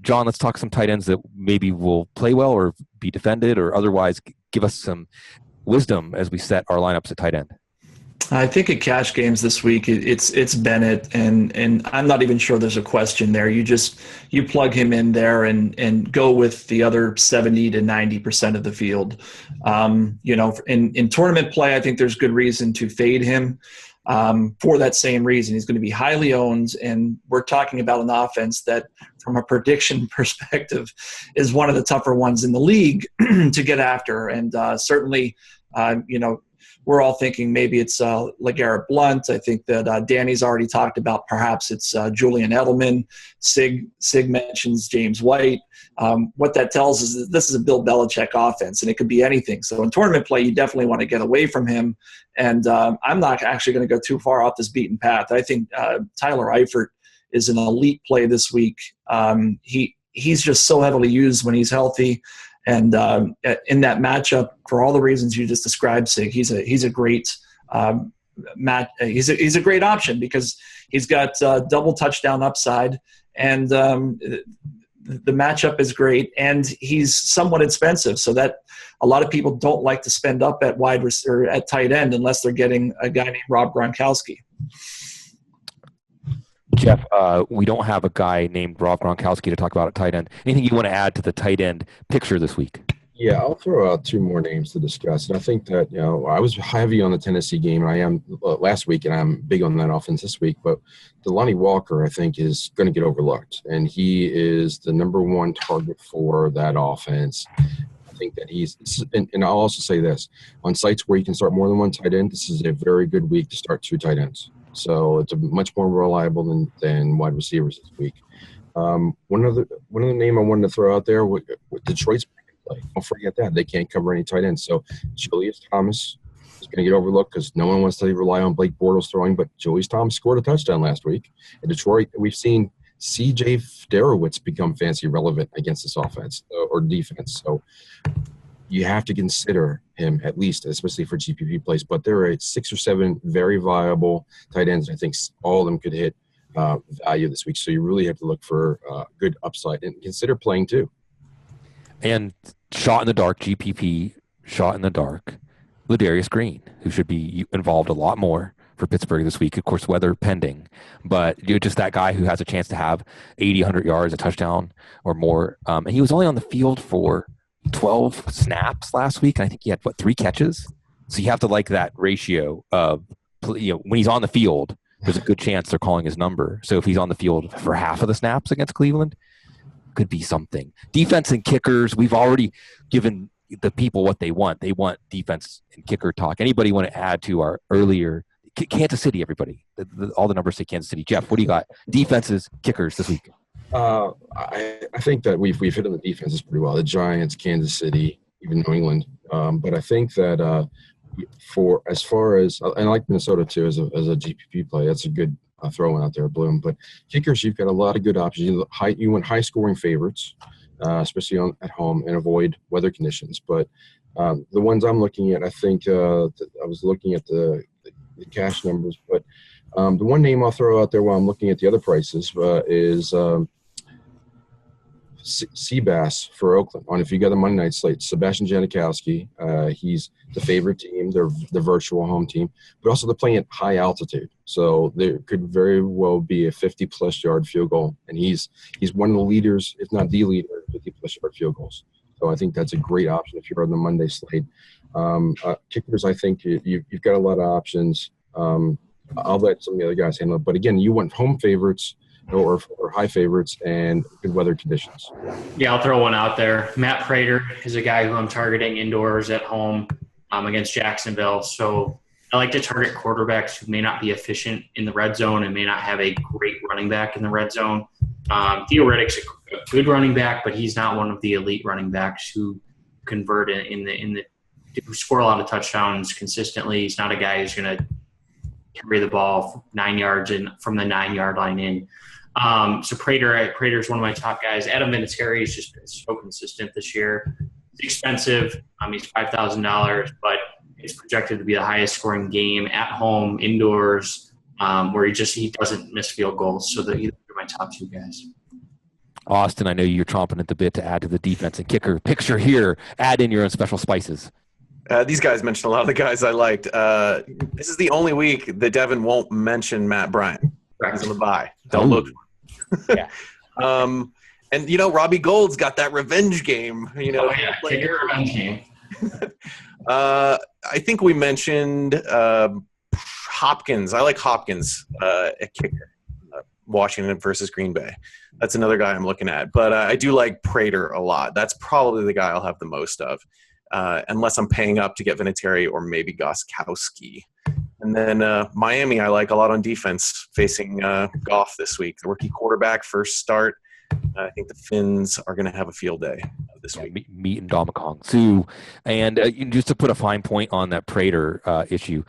S1: John, let's talk some tight ends that maybe will play well or be defended, or otherwise give us some wisdom as we set our lineups at tight end.
S5: I think at cash games this week, it's Bennett, and I'm not even sure there's a question there. You plug him in there and go with the other 70 to 90% of the field. In tournament play, I think there's good reason to fade him for that same reason. He's going to be highly owned, and we're talking about an offense that, from a prediction perspective, is one of the tougher ones in the league to get after. And certainly, we're all thinking maybe it's LeGarrette Blount. I think that Danny's already talked about perhaps it's Julian Edelman. Sig mentions James White. What that tells us is that this is a Bill Belichick offense, and it could be anything. So in tournament play, you definitely want to get away from him. And I'm not actually going to go too far off this beaten path. I think Tyler Eifert is an elite play this week. He's just so heavily used when he's healthy. And in that matchup, for all the reasons you just described, Sig, he's a great he's a great option because he's got double touchdown upside, and the matchup is great, and he's somewhat expensive, so that a lot of people don't like to spend up at wide receiver at tight end unless they're getting a guy named Rob Gronkowski.
S1: Jeff, we don't have a guy named Rob Gronkowski to talk about at tight end. Anything you want to add to the tight end picture this week?
S3: Yeah, I'll throw out 2 more names to discuss. And I think that, I was heavy on the Tennessee game, and I am last week, and I'm big on that offense this week. But Delaney Walker, I think, is going to get overlooked. And he is the number 1 target for that offense. I think that and I'll also say this, on sites where you can start more than 1 tight end, this is a very good week to start 2 tight ends. So it's much more reliable than wide receivers this week. One other name I wanted to throw out there, with Detroit's play. Don't forget that. They can't cover any tight ends. So Julius Thomas is going to get overlooked because no one wants to rely on Blake Bortles throwing, but Julius Thomas scored a touchdown last week. In Detroit, we've seen C.J. Derowitz become fancy relevant against this offense or defense. So you have to consider him at least, especially for GPP plays. But there are 6 or 7 very viable tight ends. I think all of them could hit value this week. So you really have to look for good upside and consider playing too. And
S1: shot in the dark, GPP, shot in the dark, Ladarius Green, who should be involved a lot more for Pittsburgh this week. Of course, weather pending. But you're just that guy who has a chance to have 80, 100 yards, a touchdown or more. And he was only on the field for 12 snaps last week. And I think he had, 3 catches? So you have to like that ratio of, when he's on the field, there's a good chance they're calling his number. So if he's on the field for half of the snaps against Cleveland, could be something. Defense and kickers, we've already given the people what they want. They want defense and kicker talk. Anybody want to add to our earlier Kansas City, everybody? All the numbers say Kansas City. Jeff, what do you got? Defenses, kickers this week.
S3: I think that we've hit on the defenses pretty well. The Giants, Kansas City, even New England. But I think that for as far as – I like Minnesota too as a GPP play. That's a good throw-in out there, Bloom. But kickers, you've got a lot of good options. You want high-scoring favorites, especially at home, and avoid weather conditions. But the ones I'm looking at, I think I was looking at the cash numbers. But the one name I'll throw out there while I'm looking at the other prices is Seabass for Oakland. If you got the Monday night slate, Sebastian Janikowski, he's the favorite team. They're the virtual home team, but also they're playing at high altitude. So there could very well be a 50-plus yard field goal, and he's one of the leaders, if not the leader, 50-plus yard field goals. So I think that's a great option if you're on the Monday slate. Kickers, I think you've got a lot of options. I'll let some of the other guys handle it. But again, you want home favorites or high favorites and good weather conditions.
S4: Yeah, I'll throw one out there. Matt Prater is a guy who I'm targeting indoors at home against Jacksonville. So I like to target quarterbacks who may not be efficient in the red zone and may not have a great running back in the red zone. Theoretic's a good running back, but he's not one of the elite running backs who convert who score a lot of touchdowns consistently. He's not a guy who's going to carry the ball 9 yards in from the 9-yard line in. So Prater's one of my top guys. Adam Vinatieri has just been so consistent this year. It's expensive. He's $5,000, but it's projected to be the highest scoring game at home, indoors, where he doesn't miss field goals. So those are my top two guys.
S1: Austin, I know you're chomping at the bit to add to the defense and kicker picture here. Add in your own special spices.
S6: These guys mentioned a lot of the guys I liked. This is the only week that Devin won't mention Matt Bryant. He's on the bye. Don't look.
S1: Yeah.
S6: And Robbie Gould's got that revenge game.
S4: Kicker revenge game.
S6: I think we mentioned Hopkins. I like Hopkins at kicker. Washington versus Green Bay. That's another guy I'm looking at. But I do like Prater a lot. That's probably the guy I'll have the most of. Unless I'm paying up to get Vinatieri or maybe Gostkowski. And then Miami I like a lot on defense facing Goff this week. The rookie quarterback, first start. I think the Finns are going to have a field day this week.
S1: Meet and Domicong Sue. And just to put a fine point on that Prater issue,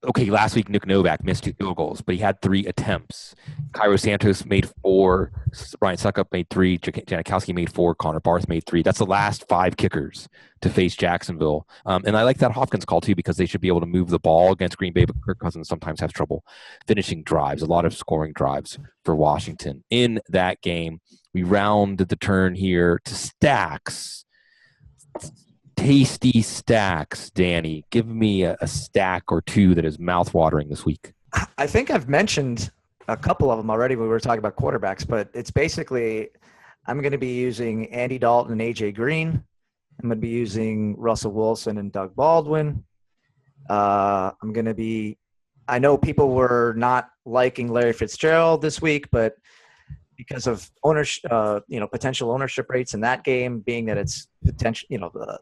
S1: okay, last week Nick Novak missed 2 field goals, but he had 3 attempts. Cairo Santos made 4, Brian Suckup made 3, Janikowski made 4, Connor Barth made 3. That's the last 5 kickers to face Jacksonville. And I like that Hopkins call too, because they should be able to move the ball against Green Bay, but Kirk Cousins sometimes has trouble finishing drives, a lot of scoring drives for Washington. In that game, we rounded the turn here to stacks. Tasty stacks, Danny. Give me a stack or two that is mouth-watering this week.
S2: I think I've mentioned a couple of them already when we were talking about quarterbacks, but it's basically I'm going to be using Andy Dalton and A.J. Green. I'm going to be using Russell Wilson and Doug Baldwin. I know people were not liking Larry Fitzgerald this week, but because of ownership, potential ownership rates in that game, being that it's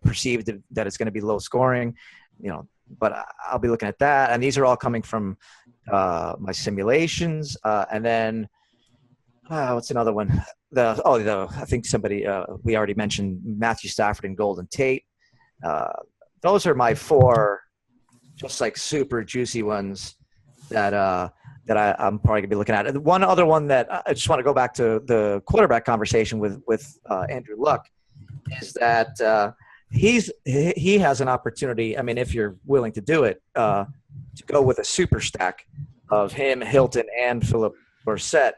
S2: perceived that it's going to be low scoring, but I'll be looking at that. And these are all coming from my simulations. And then what's another one? I think somebody we already mentioned Matthew Stafford and Golden Tate. Those are my 4, just like super juicy ones that I'm probably gonna be looking at. And one other one that I just want to go back to the quarterback conversation with Andrew Luck is that he has an opportunity. I mean, if you're willing to do it, to go with a super stack of him, Hilton, and Philip Dorsett.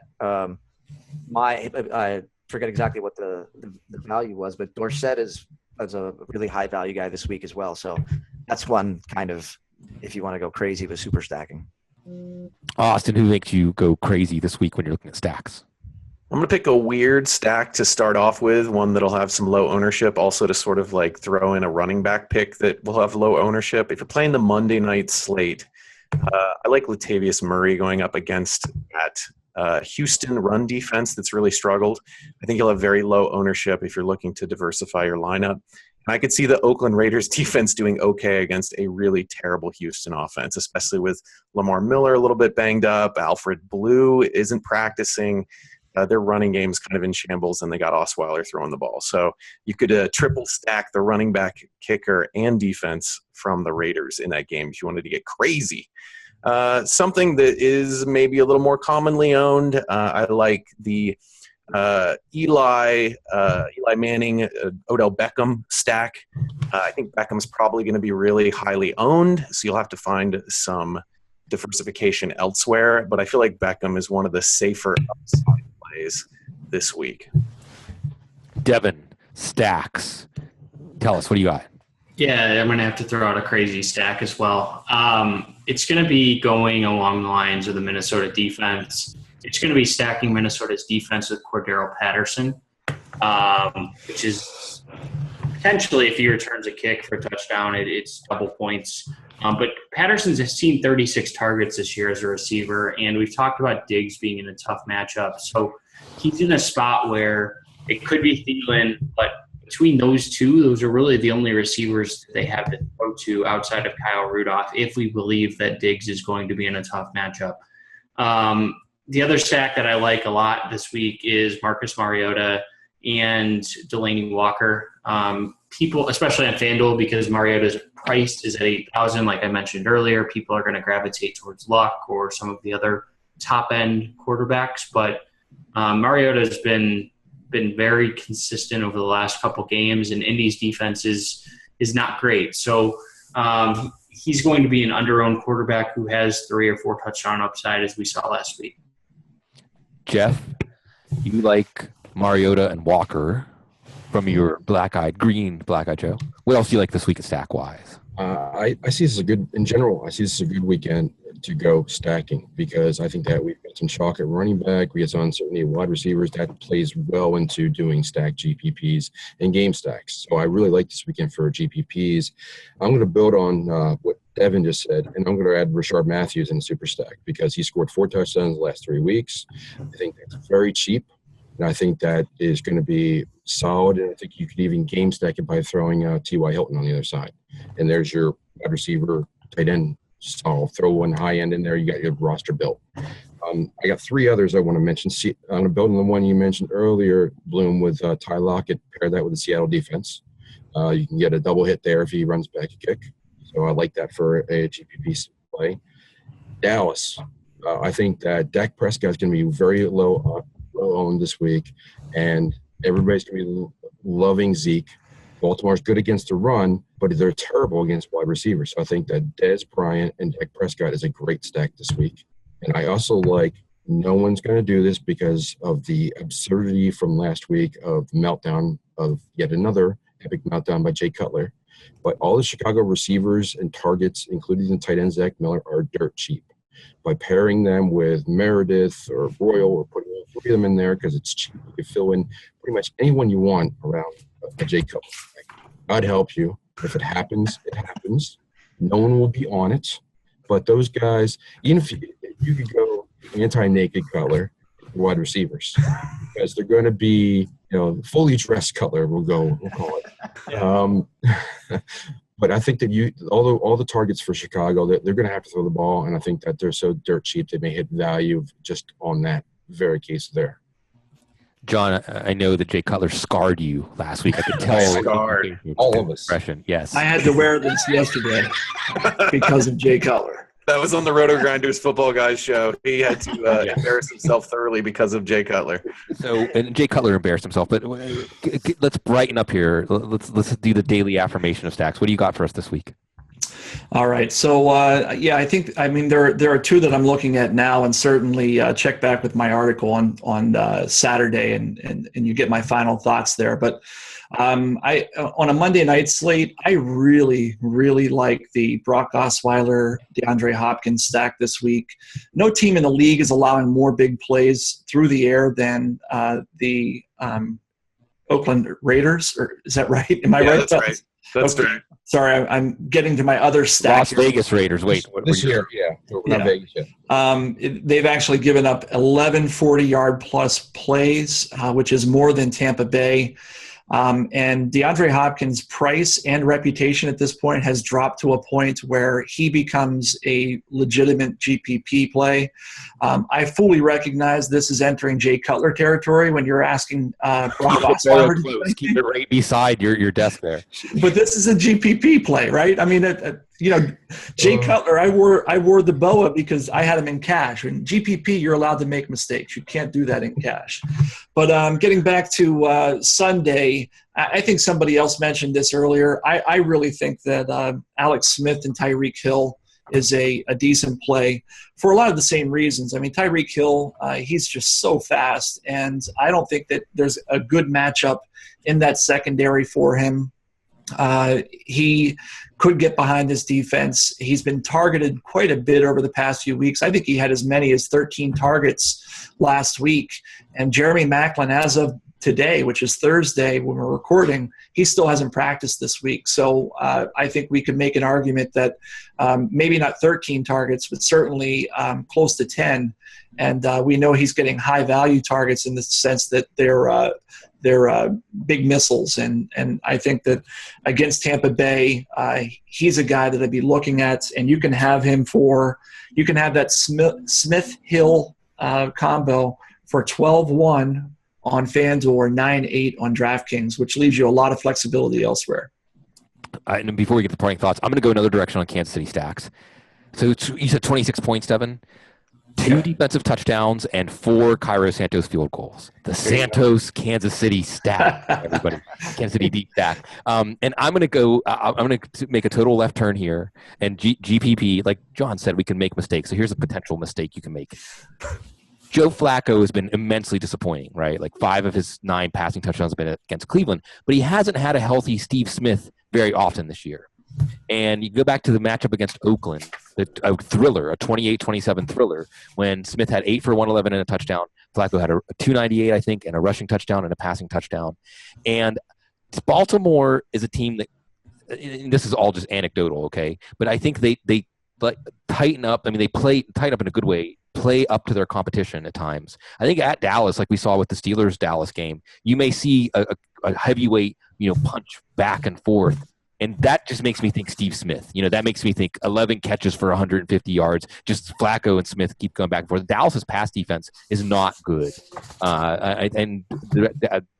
S2: I forget exactly what the value was, but Dorsett is a really high value guy this week as well. So that's one kind of, if you want to go crazy with super stacking.
S1: Austin, who makes you go crazy this week when you're looking at stacks?
S6: I'm going to pick a weird stack to start off with, one that'll have some low ownership, also to sort of like throw in a running back pick that will have low ownership. If you're playing the Monday night slate, I like Latavius Murray going up against that Houston run defense that's really struggled. I think you'll have very low ownership if you're looking to diversify your lineup. And I could see the Oakland Raiders defense doing okay against a really terrible Houston offense, especially with Lamar Miller a little bit banged up. Alfred Blue isn't practicing. Their running game is kind of in shambles, and they got Osweiler throwing the ball. So you could triple stack the running back, kicker, and defense from the Raiders in that game if you wanted to get crazy. Something that is maybe a little more commonly owned, I like the Eli Manning, Odell Beckham stack. I think Beckham's probably going to be really highly owned, so you'll have to find some diversification elsewhere. But I feel like Beckham is one of the safer upside plays this week.
S1: Devin, stacks. Tell us, what do you got?
S4: Yeah, I'm going to have to throw out a crazy stack as well. It's going to be going along the lines of the Minnesota defense. It's going to be stacking Minnesota's defense with Cordero Patterson, which is potentially, if he returns a kick for a touchdown, it's double points. But Patterson's has seen 36 targets this year as a receiver, and we've talked about Diggs being in a tough matchup. So he's in a spot where it could be Thielen, but between those two, those are really the only receivers they have to throw to outside of Kyle Rudolph if we believe that Diggs is going to be in a tough matchup. The other stack that I like a lot this week is Marcus Mariota and Delaney Walker. People, especially on FanDuel, because Mariota's price is at $8,000, like I mentioned earlier, people are going to gravitate towards Luck or some of the other top-end quarterbacks. But Mariota's been very consistent over the last couple games, and Indy's defense is not great. So he's going to be an under-owned quarterback who has 3 or 4 touchdown upside, as we saw last week.
S1: Jeff, you like Mariota and Walker from your Black-Eyed Joe. What else do you like this week at stack-wise?
S3: I see this as in general, I see this as a good weekend to go stacking because I think that we've got some chalk at running back. We have some uncertainty at wide receivers. That plays well into doing stack GPPs and game stacks. So I really like this weekend for GPPs. I'm going to build on what Devin just said, and I'm going to add Rashard Matthews in super stack because he scored 4 touchdowns the last 3 weeks. I think that's very cheap. And I think that is going to be solid. And I think you could even game stack it by throwing T.Y. Hilton on the other side. And there's your wide receiver, tight end. So I'll throw one high end in there. You got your roster built. I got 3 others I want to mention. I'm going to build on the one you mentioned earlier, Bloom, with Ty Lockett. Pair that with the Seattle defense. You can get a double hit there if he runs back a kick. So I like that for a GPP play. Dallas. I think that Dak Prescott is going to be very low owned this week, and everybody's going to be loving Zeke. Baltimore's good against the run, but they're terrible against wide receivers. So I think that Dez Bryant and Dak Prescott is a great stack this week. And I also like no one's going to do this because of the absurdity from last week of the meltdown of yet another epic meltdown by Jay Cutler. But all the Chicago receivers and targets, including the tight end Zach Miller, are dirt cheap. By pairing them with Meredith or Royal or putting all 3 of them in there because it's cheap, you can fill in pretty much anyone you want around a Jay Cutler. God help you. If it happens, it happens. No one will be on it. But those guys, even if you could go anti-naked Cutler wide receivers, because they're going to be, fully dressed Cutler, we'll call it. But I think that all the targets for Chicago, they're going to have to throw the ball, and I think that they're so dirt cheap they may hit value just on that very case there.
S1: John, I know that Jay Cutler scarred you last week. I could tell.
S6: Scarred.
S3: All of us.
S1: Expression. Yes.
S5: I had to wear this yesterday because of Jay Cutler.
S6: That was on the Roto Grinders Football Guys show. He had to embarrass himself thoroughly because of Jay Cutler.
S1: And Jay Cutler embarrassed himself. But let's brighten up here. Let's do the daily affirmation of stacks. What do you got for us this week?
S5: All right. So, I think there are 2 that I'm looking at now, and certainly check back with my article on Saturday, and you get my final thoughts there. But on a Monday night slate, I really, really like the Brock Osweiler, DeAndre Hopkins stack this week. No team in the league is allowing more big plays through the air than the Oakland Raiders. Or is that right? Am I right?
S6: That's right. That's
S5: okay.
S6: right.
S5: Sorry, I'm getting to my other stack.
S1: Las Vegas Raiders. Wait.
S3: This year, we're not Vegas yet.
S5: They've actually given up 11 40-yard plus plays, which is more than Tampa Bay. And DeAndre Hopkins' price and reputation at this point has dropped to a point where he becomes a legitimate GPP play. I fully recognize this is entering Jay Cutler territory when you're asking Brock Osweiler to
S1: keep it right beside your desk there.
S5: But this is a GPP play, right? I mean, Jay Cutler, I wore the boa because I had him in cash. In GPP, you're allowed to make mistakes. You can't do that in cash. But getting back to Sunday, I think somebody else mentioned this earlier. I really think that Alex Smith and Tyreek Hill is a decent play for a lot of the same reasons. I mean, Tyreek Hill, he's just so fast, and I don't think that there's a good matchup in that secondary for him. He could get behind this defense. He's been targeted quite a bit over the past few weeks. I think he had as many as 13 targets last week. And Jeremy Maclin, as of today, which is Thursday when we're recording, he still hasn't practiced this week. So I think we could make an argument that maybe not 13 targets, but certainly close to 10. And we know he's getting high-value targets in the sense that they're big missiles. And I think that against Tampa Bay, he's a guy that I'd be looking at, and you can have that Smith-Hill combo for 12-1 on FanDuel or 9-8 on DraftKings, which leaves you a lot of flexibility elsewhere.
S1: And before we get to parting thoughts, I'm going to go another direction on Kansas City stacks. So you said 26 points, Devin. 2 defensive touchdowns and 4 Cairo Santos field goals. The Santos Kansas City stack, everybody. Kansas City deep stack. And I'm going to make a total left turn here. And GPP, like John said, we can make mistakes. So here's a potential mistake you can make. Joe Flacco has been immensely disappointing, right? Like 5 of his 9 passing touchdowns have been against Cleveland, but he hasn't had a healthy Steve Smith very often this year. And you go back to the matchup against Oakland, a thriller, a 28-27 thriller, when Smith had 8 for 111 and a touchdown. Flacco had a 298, I think, and a rushing touchdown and a passing touchdown. And Baltimore is a team that, and this is all just anecdotal, okay? But I think they tighten up. I mean, tighten up in a good way, play up to their competition at times. I think at Dallas, like we saw with the Steelers Dallas game, you may see a heavyweight, punch back and forth. And that just makes me think Steve Smith. That makes me think 11 catches for 150 yards. Just Flacco and Smith keep going back and forth. Dallas's pass defense is not good. And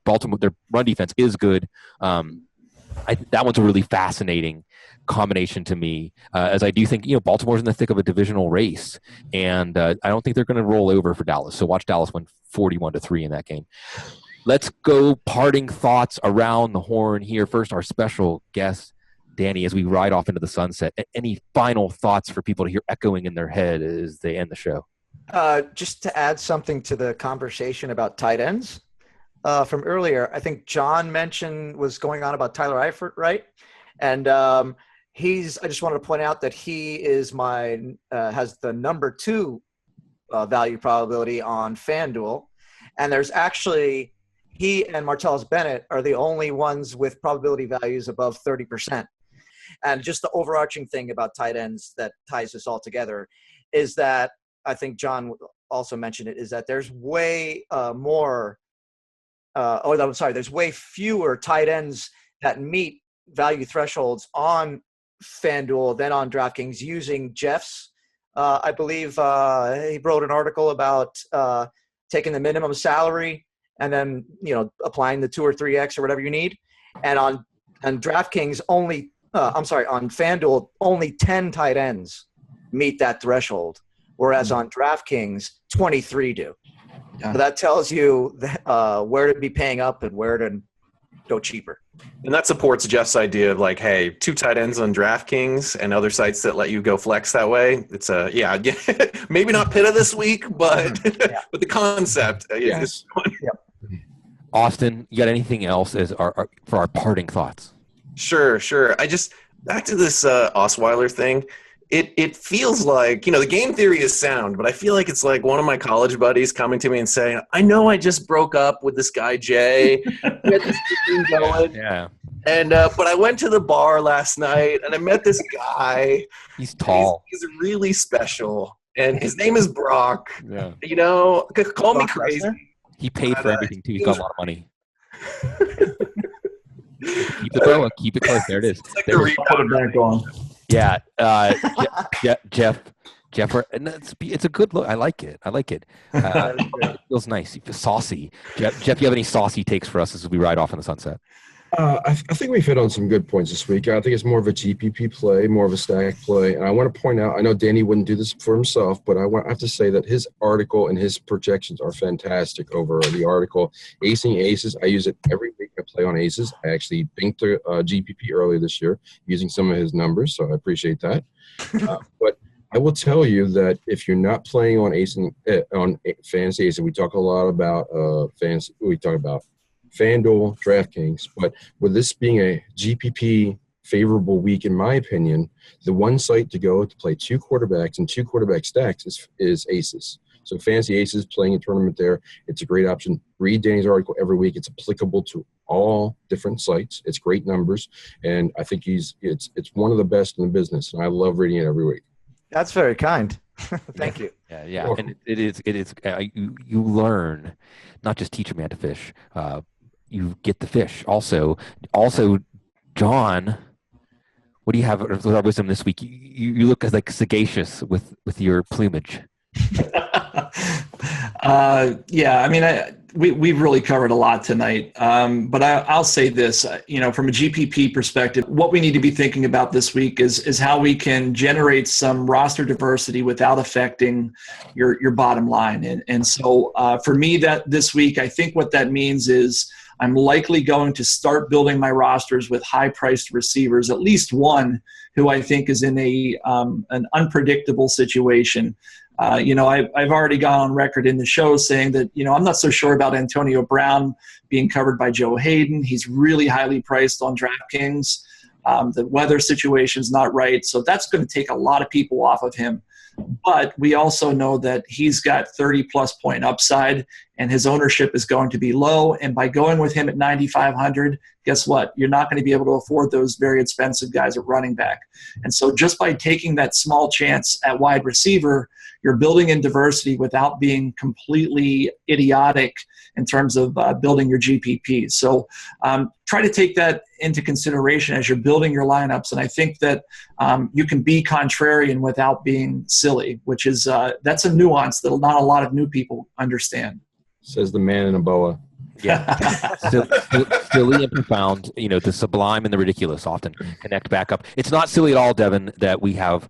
S1: Baltimore, their run defense is good. That one's a really fascinating combination to me, as I do think Baltimore's in the thick of a divisional race, and I don't think they're going to roll over for Dallas. So watch Dallas win 41-3 in that game. Let's go parting thoughts around the horn here. First, our special guest, Danny, as we ride off into the sunset. Any final thoughts for people to hear echoing in their head as they end the show?
S2: Just to add something to the conversation about tight ends from earlier, I think John mentioned was going on about Tyler Eifert, right? And I just wanted to point out that he is has the number 2 value probability on FanDuel. And there's actually, he and Martellus Bennett are the only ones with probability values above 30%. And just the overarching thing about tight ends that ties this all together is that, I think John also mentioned it, is that there's way there's way fewer tight ends that meet value thresholds on FanDuel than on DraftKings using Jeff's. I believe he wrote an article about taking the minimum salary and then applying the 2 or 3x or whatever you need. And on DraftKings on FanDuel, only 10 tight ends meet that threshold, whereas on DraftKings 23 do. Yeah. So that tells you where to be paying up and where to go cheaper.
S6: And that supports Jeff's idea of like, hey, 2 tight ends on DraftKings and other sites that let you go flex that way. It's maybe not Pitta this week, but but the concept is fun.
S2: Yep.
S1: Austin, you got anything else for our parting thoughts?
S6: Sure. I just, back to this Osweiler thing. It feels like, the game theory is sound, but I feel like it's like one of my college buddies coming to me and saying, I know I just broke up with this guy, Jay. We had this thing going.
S1: Yeah.
S6: And, but I went to the bar last night and I met this guy.
S1: He's tall.
S6: He's really special. And his name is Brock.
S1: Yeah.
S6: Call me crazy.
S1: He paid for everything too. He's got a lot of money. Keep the boa. Keep it close. There it is.
S5: Put it back on.
S1: Yeah, Jeff, and it's a good look. I like it. It feels nice. It feels saucy. Jeff, you have any saucy takes for us as we ride off in the sunset?
S3: I think we've hit on some good points this week. I think it's more of a GPP play, more of a stack play. And I want to point out, I know Danny wouldn't do this for himself, but I have to say that his article and his projections are fantastic over the article. Acing Aces, I use it every week. I play on Aces. I actually banked a GPP earlier this year using some of his numbers, so I appreciate that. But I will tell you that if you're not playing on fantasy Aces, we talk a lot about fantasy. We talk about FanDuel, DraftKings. But with this being a GPP favorable week, in my opinion, the one site to go to play 2 quarterbacks and 2 quarterback stacks is Aces. So Fantasy Aces, playing a tournament there, it's a great option. Read Danny's article every week. It's applicable to all different sites. It's great numbers, and I think it's one of the best in the business, and I love reading it every week.
S2: That's very kind. Thank you.
S1: Yeah. And it is. You learn, not just teach a man to fish. You get the fish. Also, John, what do you have with our wisdom this week? You look as like sagacious with your plumage.
S5: I mean, we've really covered a lot tonight. But I'll say this, from a GPP perspective, what we need to be thinking about this week is how we can generate some roster diversity without affecting your bottom line. And so for me, that this week, I think what that means is I'm likely going to start building my rosters with high-priced receivers, at least one who I think is in an unpredictable situation. I've already gone on record in the show saying that, I'm not so sure about Antonio Brown being covered by Joe Hayden. He's really highly priced on DraftKings. The weather situation's not right, so that's going to take a lot of people off of him. But we also know that he's got 30-plus point upside, and his ownership is going to be low. And by going with him at 9,500, guess what? You're not going to be able to afford those very expensive guys at running back. And so just by taking that small chance at wide receiver, you're building in diversity without being completely idiotic in terms of building your GPP. So try to take that into consideration as you're building your lineups. And I think that you can be contrarian without being silly, which is that's a nuance that not a lot of new people understand.
S3: Says the man in a boa.
S1: Yeah. Silly and profound, the sublime and the ridiculous often connect back up. It's not silly at all, Devin, that we have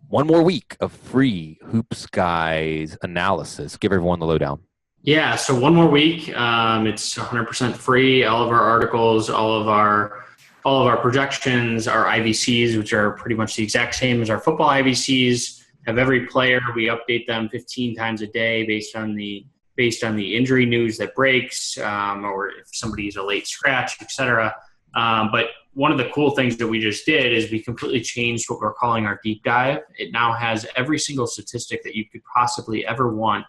S1: one more week of free Hoops Guys analysis. Give everyone the lowdown.
S4: Yeah, so one more week. It's 100% free. All of our articles, all of our projections, our IVCs, which are pretty much the exact same as our football IVCs, have every player. We update them 15 times a day based on the injury news that breaks, or if somebody's a late scratch, etc. But one of the cool things that we just did is we completely changed what we're calling our deep dive. It now has every single statistic that you could possibly ever want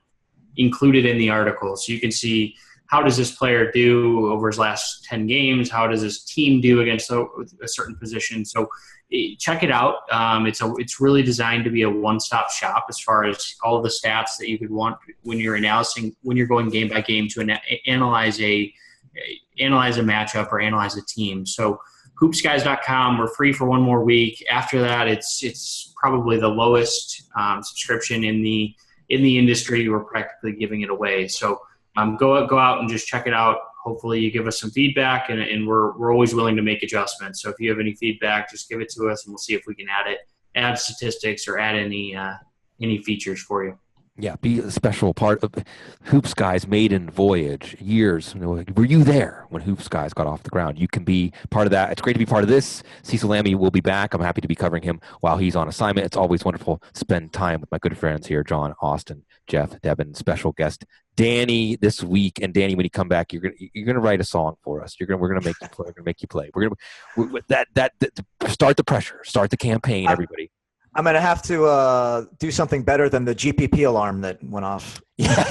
S4: included in the article. So you can see, how does this player do over his last 10 games? How does this team do against a certain position? So check it out. It's really designed to be a one-stop shop as far as all of the stats that you could want when you're going game by game to analyze a matchup or analyze a team. So hoopsguys.com, we're free for one more week. After that, it's probably the lowest subscription in the industry. We're practically giving it away. So go out and just check it out. Hopefully you give us some feedback, and we're always willing to make adjustments. So if you have any feedback, just give it to us, and we'll see if we can add statistics or add any features for you.
S1: Yeah, be a special part of Hoops Guys' maiden voyage. Years. Were you there when Hoops Guys got off the ground? You can be part of that. It's great to be part of this. Cecil Lammy will be back. I'm happy to be covering him while he's on assignment. It's always wonderful to spend time with my good friends here, John, Austin, Jeff, Devin, special guest Danny this week. And Danny, when you come back, you're gonna write a song for us. We're gonna make you play. We're gonna make you play. Start the pressure. Start the campaign, everybody.
S2: I'm going to have to do something better than the GPP alarm that went off.
S1: Yeah,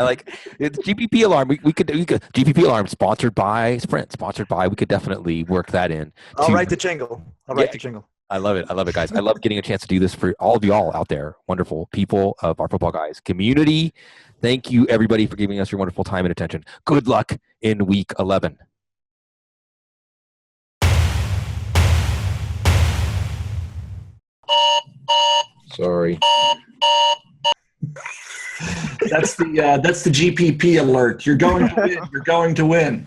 S1: like the GPP alarm. We could GPP alarm sponsored by Sprint. We could definitely work that in.
S2: I'll write the jingle.
S1: I love it, guys. I love getting a chance to do this for all of y'all out there, wonderful people of our Football Guys community. Thank you, everybody, for giving us your wonderful time and attention. Good luck in Week 11.
S3: Sorry.
S5: That's the GPP alert. You're going to win. You're going to win.